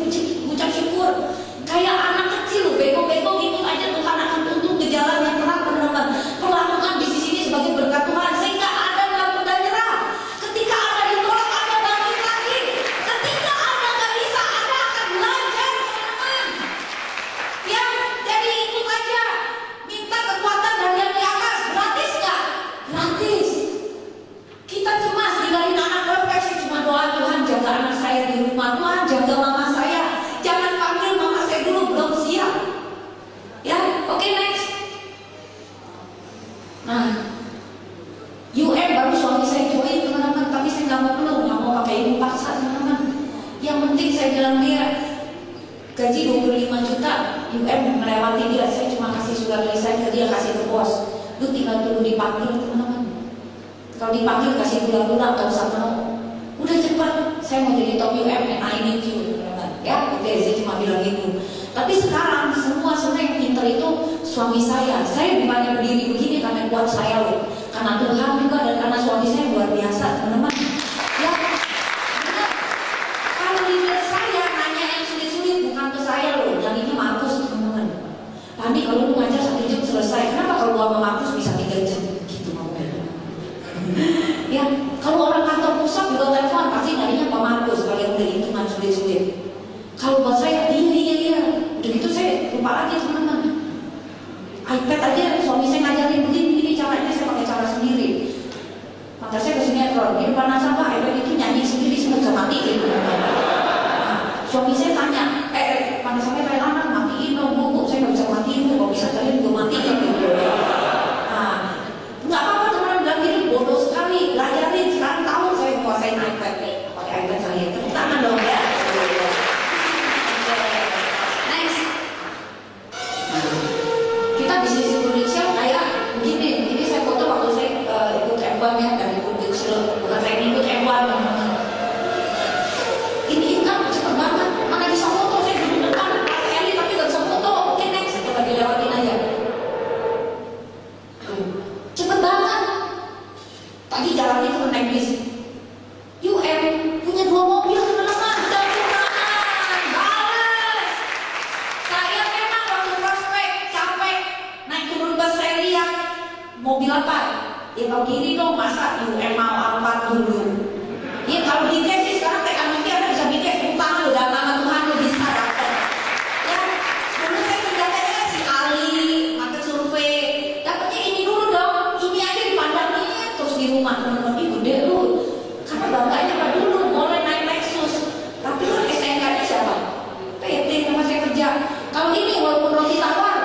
ucap syukur. Kayak anak kecil, bego-bego gitu aja Tuhan akan tuntun ke jalan yang terang, teman-teman. Perlakukan bisnis ini sebagai berkat Tuhan, sehingga Anda nggak mudah nyerah. Ketika Anda ditolak, Anda bangkit lagi. Ketika Anda nggak bisa, Anda akan belajar, teman-teman. Ya, jadi ikut aja. Minta kekuatan dari yang di atas. Gratis nggak? Gratis. Kita cemas tinggalin anak perfect. Saya cuma doa, Tuhan jaga anak saya di rumah. Tuhan jaga mama saya. Jangan panggil mama saya dulu, belum siap. Ya, oke, next. Nah, UM baru suami saya join, teman-teman. Tapi saya nggak mau peluk, nggak mau pakai ibu paksa, teman-teman. Yang penting saya bilang dia gaji 25 juta, UM melewati dia. Saya cuma kasih surat resign ke dia, kasih ke bos. Lu tinggal tunggu dipanggil, teman-teman. Kalau dipanggil kasih bulan-bulan, atau usah mau. Udah cepat, saya mau jadi top UM and I need you, teman-teman. Ya, oke, saya cuma bilang gitu. Tapi sekarang semua sebenarnya yang pinter itu suami saya. Saya bukannya berdiri begini karena kuat saya loh, karena Tuhan juga dan karena suami saya luar biasa, teman-teman. Ya, benar. Kalau leader saya nanya yang sulit-sulit bukan ke saya loh, yang itu Markus, teman-teman. Tadi kalau lu ngajar 1 jam selesai, kenapa kalau gua sama Markus bisa 3 jam? Gitu ngomongnya. Ya, kalau orang kantor pusat juga telepon pasti nyarinya Pak Markus kalau yang udah hitungan sulit-sulit. Kalau buat saya, iya. Udah gitu saya lupa lagi, teman-teman. iPad aja suami saya ngajarin begini caranya, saya pakai cara sendiri. Maka saya ke sinetron, di depan nasabah iPad itu nyanyi sendiri, semua bisa matiin. Nah, suami saya tanya, mana sampai kayak anak matiin dong, bu, saya nggak bisa matiin, bu, kalau bisa kalian juga matiin. Nah, nggak apa-apa teman-teman bilang gini, bodoh sekali, belajarin, sekarang tahu saya menguasain iPad, pakai iPad saya, tepuk tangan dong ya. Kita bisnis Indonesia kayak begini. Ini saya foto waktu saya ikut F1 ya, dari Prudential, bukan saya ikut F1, teman-teman. Ini income cepet banget. Mana bisa foto, saya duduk depan Mas Eli tapi gak bisa foto. Oke, next, kita dilewatin aja. Cepet banget. Tadi jalan itu naik bis. UM punya 2 mobil, teman-teman. Mobil apa? Ya kalau kiri dong, masa UM mau Alphard dulu. Ya kalau di cash sih sekarang teknologi Anda bisa di cash, utang lo dan nama Tuhan lo bisa dapat. Ya, dulu saya senjatanya si Ali, market survei, dapatnya ini dulu dong, ini aja dipandangnya terus di rumah teman-teman, ih gede lu. Karena bangganya apa dulu, boleh naik Lexus, tapi kan STNK-nya siapa? PT nama saya kerja. Kalau ini walaupun roti tawar,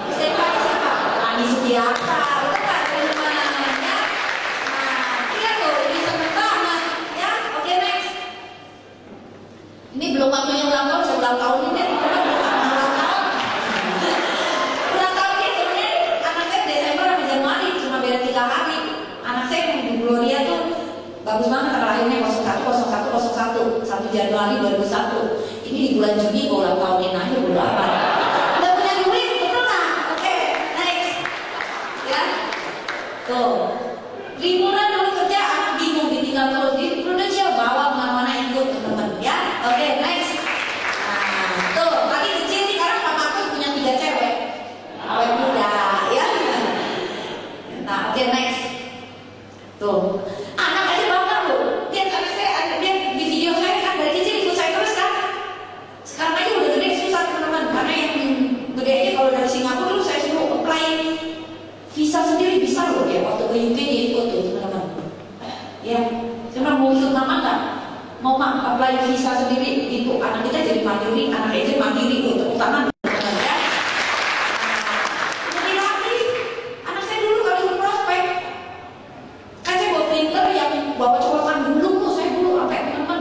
STNK-nya siapa? Ani Setiapa. Ini belum waktunya ulang tahun, saya ulang tahun ini ulang tahunnya sebenarnya anak saya Desember sampai Januari, cuma beda 3 hari. Anak saya yang di Gloria tuh bagus banget, lahirnya 01 Januari 2001. Ini di bulan Juni mau ulang tahunin aja, bodo amat. Udah punya duit, betul nggak? Oke, next. Ya, tuh. Liburan dulu kerja, anak bingung ditinggal terus. Di Prudential bawa kemana-mana ikut, teman-teman. Ya, oke, next. Nah, tuh, tadi kecil nih karena Pak Markus punya 3 cewek. Awet muda, ya. Nah, oke, next. Tuh, anak aja bangga loh. Dia di video saya kan dari kecil ikut saya terus kan. Sekarang aja udah gede susah, teman-teman. Karena yang gede aja kalau dari Singapura dulu saya suruh apply visa sendiri bisa loh ya. Waktu ke UK dia ikut tuh, teman-teman. Ya, cuma mau ikut mama nggak? Mau apply visa sendiri itu anak kita jadi mandiri, anak aja mandiri tuh, tepuk tangan. Ya. Lebih lagi, anak saya dulu kalau ikut prospek, kan saya bawa printer yang bawa colokan dulu tuh, saya dulu apa ya teman-teman?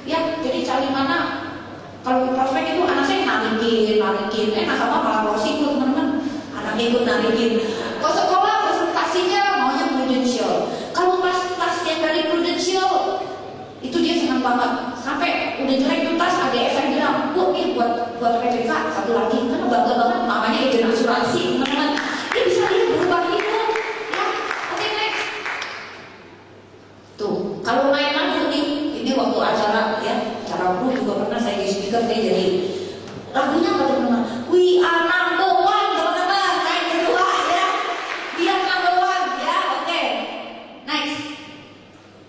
Ya, jadi cari mana? Kalau ikut prospek itu anak saya narikin, nasabah malah closing tuh teman-teman. Anaknya ikut narikin. Kalau sekolah presentasinya maunya Prudential. Kalau pas yang dari Prudential itu dia senang banget. Sampai udah jelek tuh tas, ADF saya bilang, bu ini buat PPK satu lagi. Karena bangga banget namanya agen asuransi, teman-teman. Dia bisa lihat berubah hidup. Ya, oke, next. Tuh, kalau main lagu nih, ini waktu acara ya, acara bro juga pernah saya jadi speaker deh, jadi lagunya apa teman-teman? We are number one teman-teman, yang kedua ya, dia number one ya, oke, next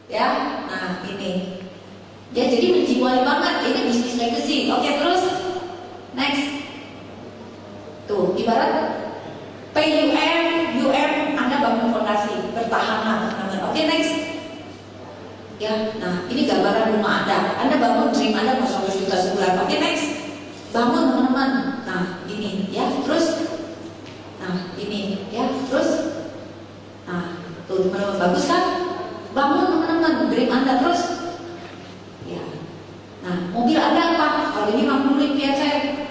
ya, nah ini ya jadi menjiwai banget, ini bisnis legacy, oke terus next, tuh ibarat PUM, Anda bangun fondasi, bertahanlah teman-teman, oke next. Ya, nah ini gambaran rumah Anda bangun dream Anda mau 100 juta sebulan. Oke next, bangun teman-teman. Nah ini ya, terus, nah ini ya, terus, nah tuh teman-teman bagus kan? Bangun teman-teman dream Anda terus. Ya, nah mobil Anda apa? Kalau ini 50 impian saya,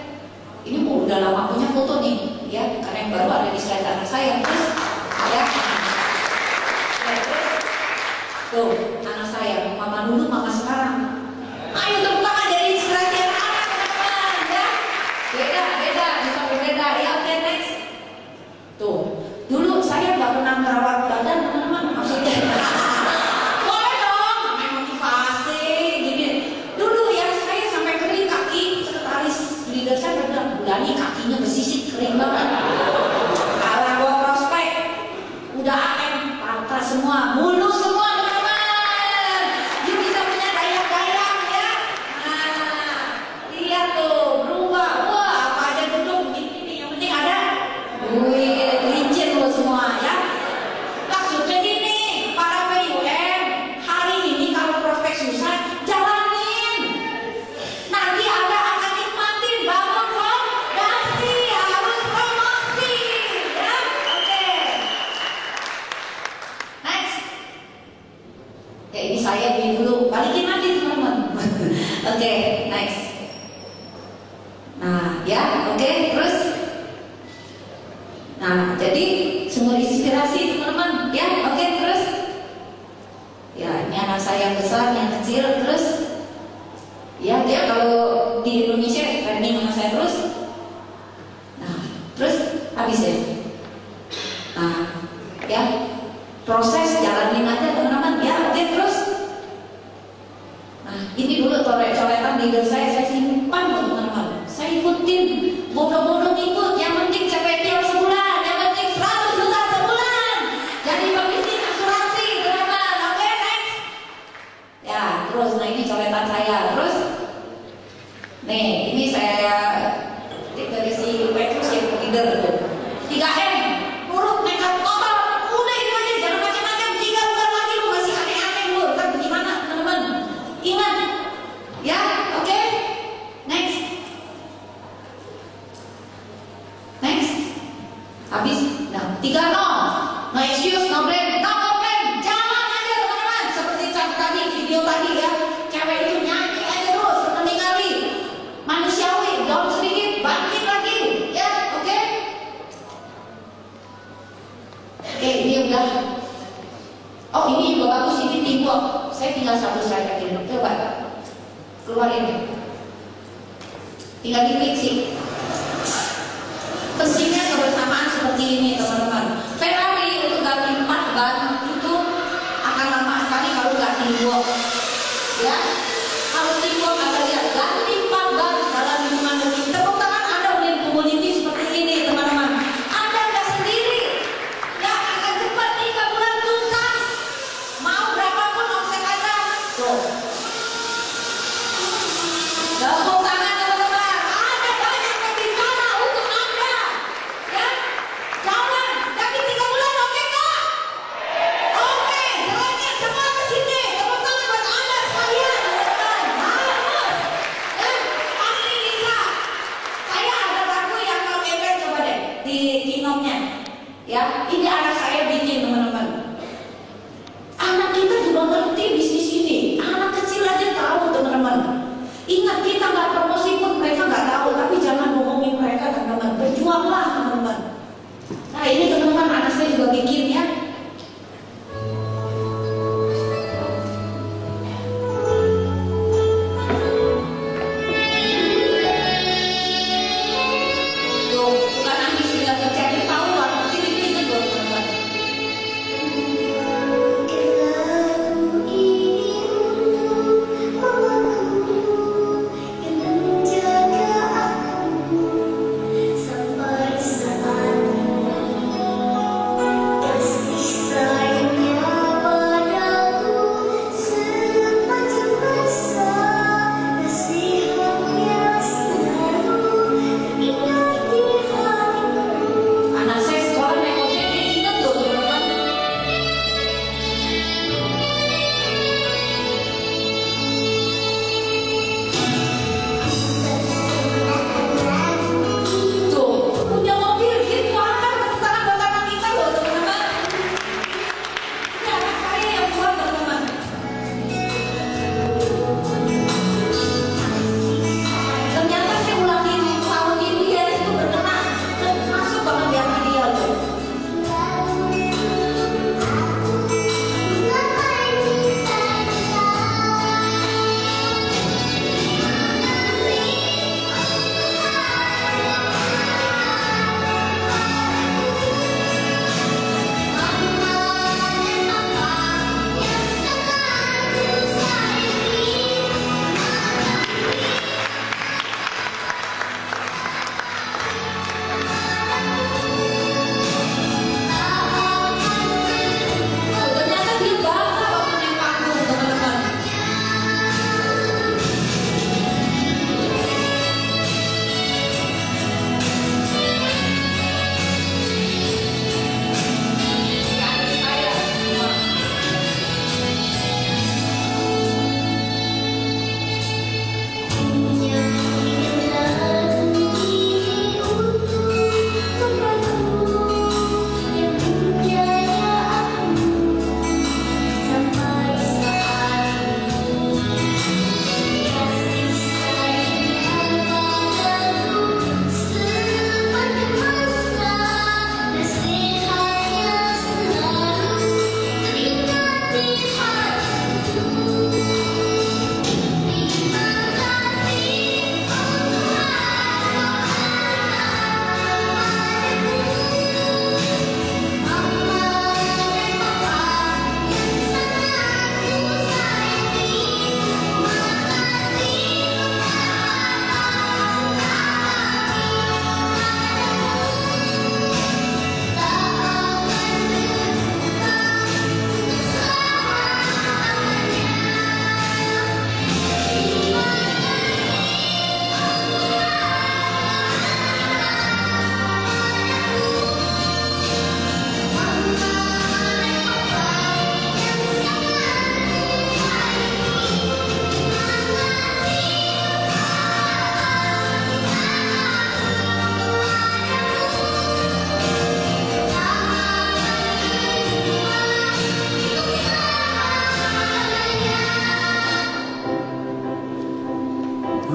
ini mau udah lama punya foto nih, ya karena yang baru ada di slide anak saya terus, ya. Tuh, anak saya, mama dulu, mama sekarang. Ayo tepuk tangan jadi inspirasi anak-anak teman-teman ya. Beda, bisa berbeda ya. Oke next. Tuh, dulu saya nggak pernah merawat badan teman-teman, maksudnya. Boleh dong, motivasi gini. Dulu ya saya sampai kering kaki, sekretaris leader saya bilang, Bulani kakinya bersisik kering banget. Kalau gua prospek, udah AM, patah semua, mulus semua. Saya beli dulu, balikin lagi teman-teman. Oke, next. Nah, ya, oke, terus. Nah, jadi sumber inspirasi teman-teman, ya, oke, terus. Ya, ini anak saya yang besar, yang kecil, terus. Ya, dia kalau di Indonesia training sama saya terus. Nah, terus habis ya. Nah, ya, proses jalanin aja teman-teman, ya, oke, terus. Nah, ini dulu coret-coretan leader saya simpan loh teman-teman. Saya ikutin, bodoh-bodoh ikut. Yang penting CPT sebulan, yang penting 100 juta sebulan. Jadi pebisnis asuransi teman-teman. Oke, next. Ya, terus, nah ini coretan saya. Terus, nih, ini saya dari si Petrus yang leader tuh. 3M, nurut, nekat, kotor. Udah itu aja, jangan macam-macam. 3 bulan lagi lu masih aneh-aneh lu. Kan bagaimana teman-teman? Ingat, ya, oke, next, habis, nah, 3 no excuse, no blame, no complain, jalan aja teman-teman, seperti tadi video tadi ya, cewek itu nyanyi aja terus, meninggali, manusiawi, down sedikit, bangkit lagi, ya, oke, ini udah. Oh ini juga bagus, ini teamwork. Saya tinggal satu slide lagi, coba keluarin. Tinggal diklik sih. Pentingnya kebersamaan seperti ini teman-teman. Ferrari untuk ganti 4 ban itu akan lama sekali kalau nggak teamwork. Ya, kalau teamwork Anda lihat ganti 4 ban dalam hitungan detik. Tepuk tangan Anda udah community seperti ini teman-teman. Anda nggak sendiri. Ya akan cepat 3 bulan tuntas. Mau berapapun omset Anda. Tuh. Tepuk tangan teman-teman. Ada banyak pembicara untuk Anda. Ya, jalan. Tapi 3 bulan oke nggak? Oke, jalannya semua ke sini. Tepuk tangan buat Anda sekalian, teman-teman. Harus.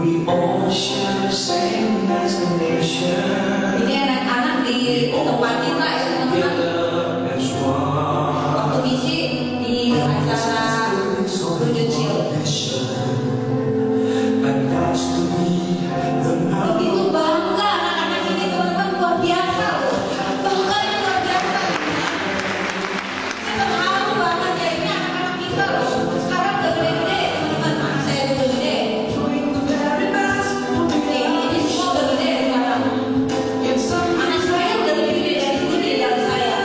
We all share the same destination. Ini anak-anak di tempat kita ya teman-teman. Waktu misi di acara Lucu Chill. Begitu bangga anak-anak ini teman-teman, luar biasa loh. Bangganya luar biasa. Saya terharu banget ya, ini anak-anak kita loh. Sekarang udah gede-gede teman-teman, anak saya udah gede. Ini semua udah gede sekarang. Anak saya udah lebih gede dari sini dari saya.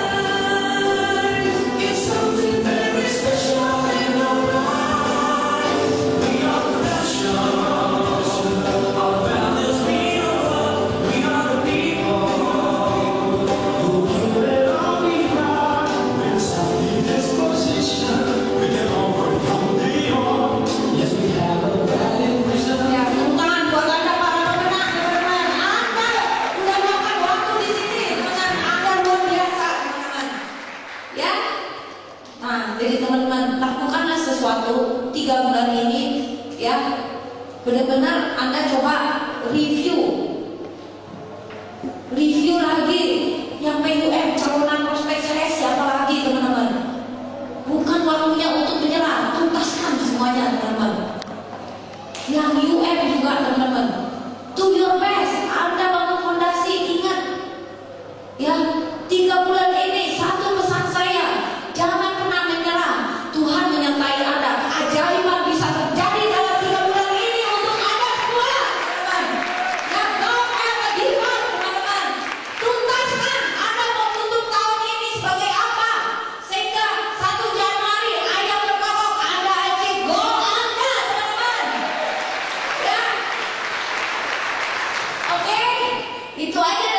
Ya, tepuk tangan buat Anda para pemenang, teman-teman. Anda udah makan waktu di sini, teman-teman. Anda luar biasa, teman-teman. Ya. Nah, jadi teman-teman, lakukanlah sesuatu 3 bulan ini, ya. Benar-benar Anda coba review lagi yang PUM, calon prospek seleksi, apa lagi, teman-teman. Bukan waktunya untuk menyerah, tuntaskan semuanya, teman-teman. Yang UM juga, teman-teman. Do your best. Anda bangun fondasi, ingat ya, 3 bulan ini satu pesan saya, jangan pernah menyerah. Tuhan menyertai Anda. Keajaiban bisa terjadi dalam 3 bulan ini untuk Anda semua, teman-teman. Ya, don't ever give up, teman-teman. Tuntaskan. Anda mau tutup tahun ini sebagai apa? Sehingga 1 Januari Anda berkokok, Anda achieve goal Anda, teman-teman. Ya. Oke, itu aja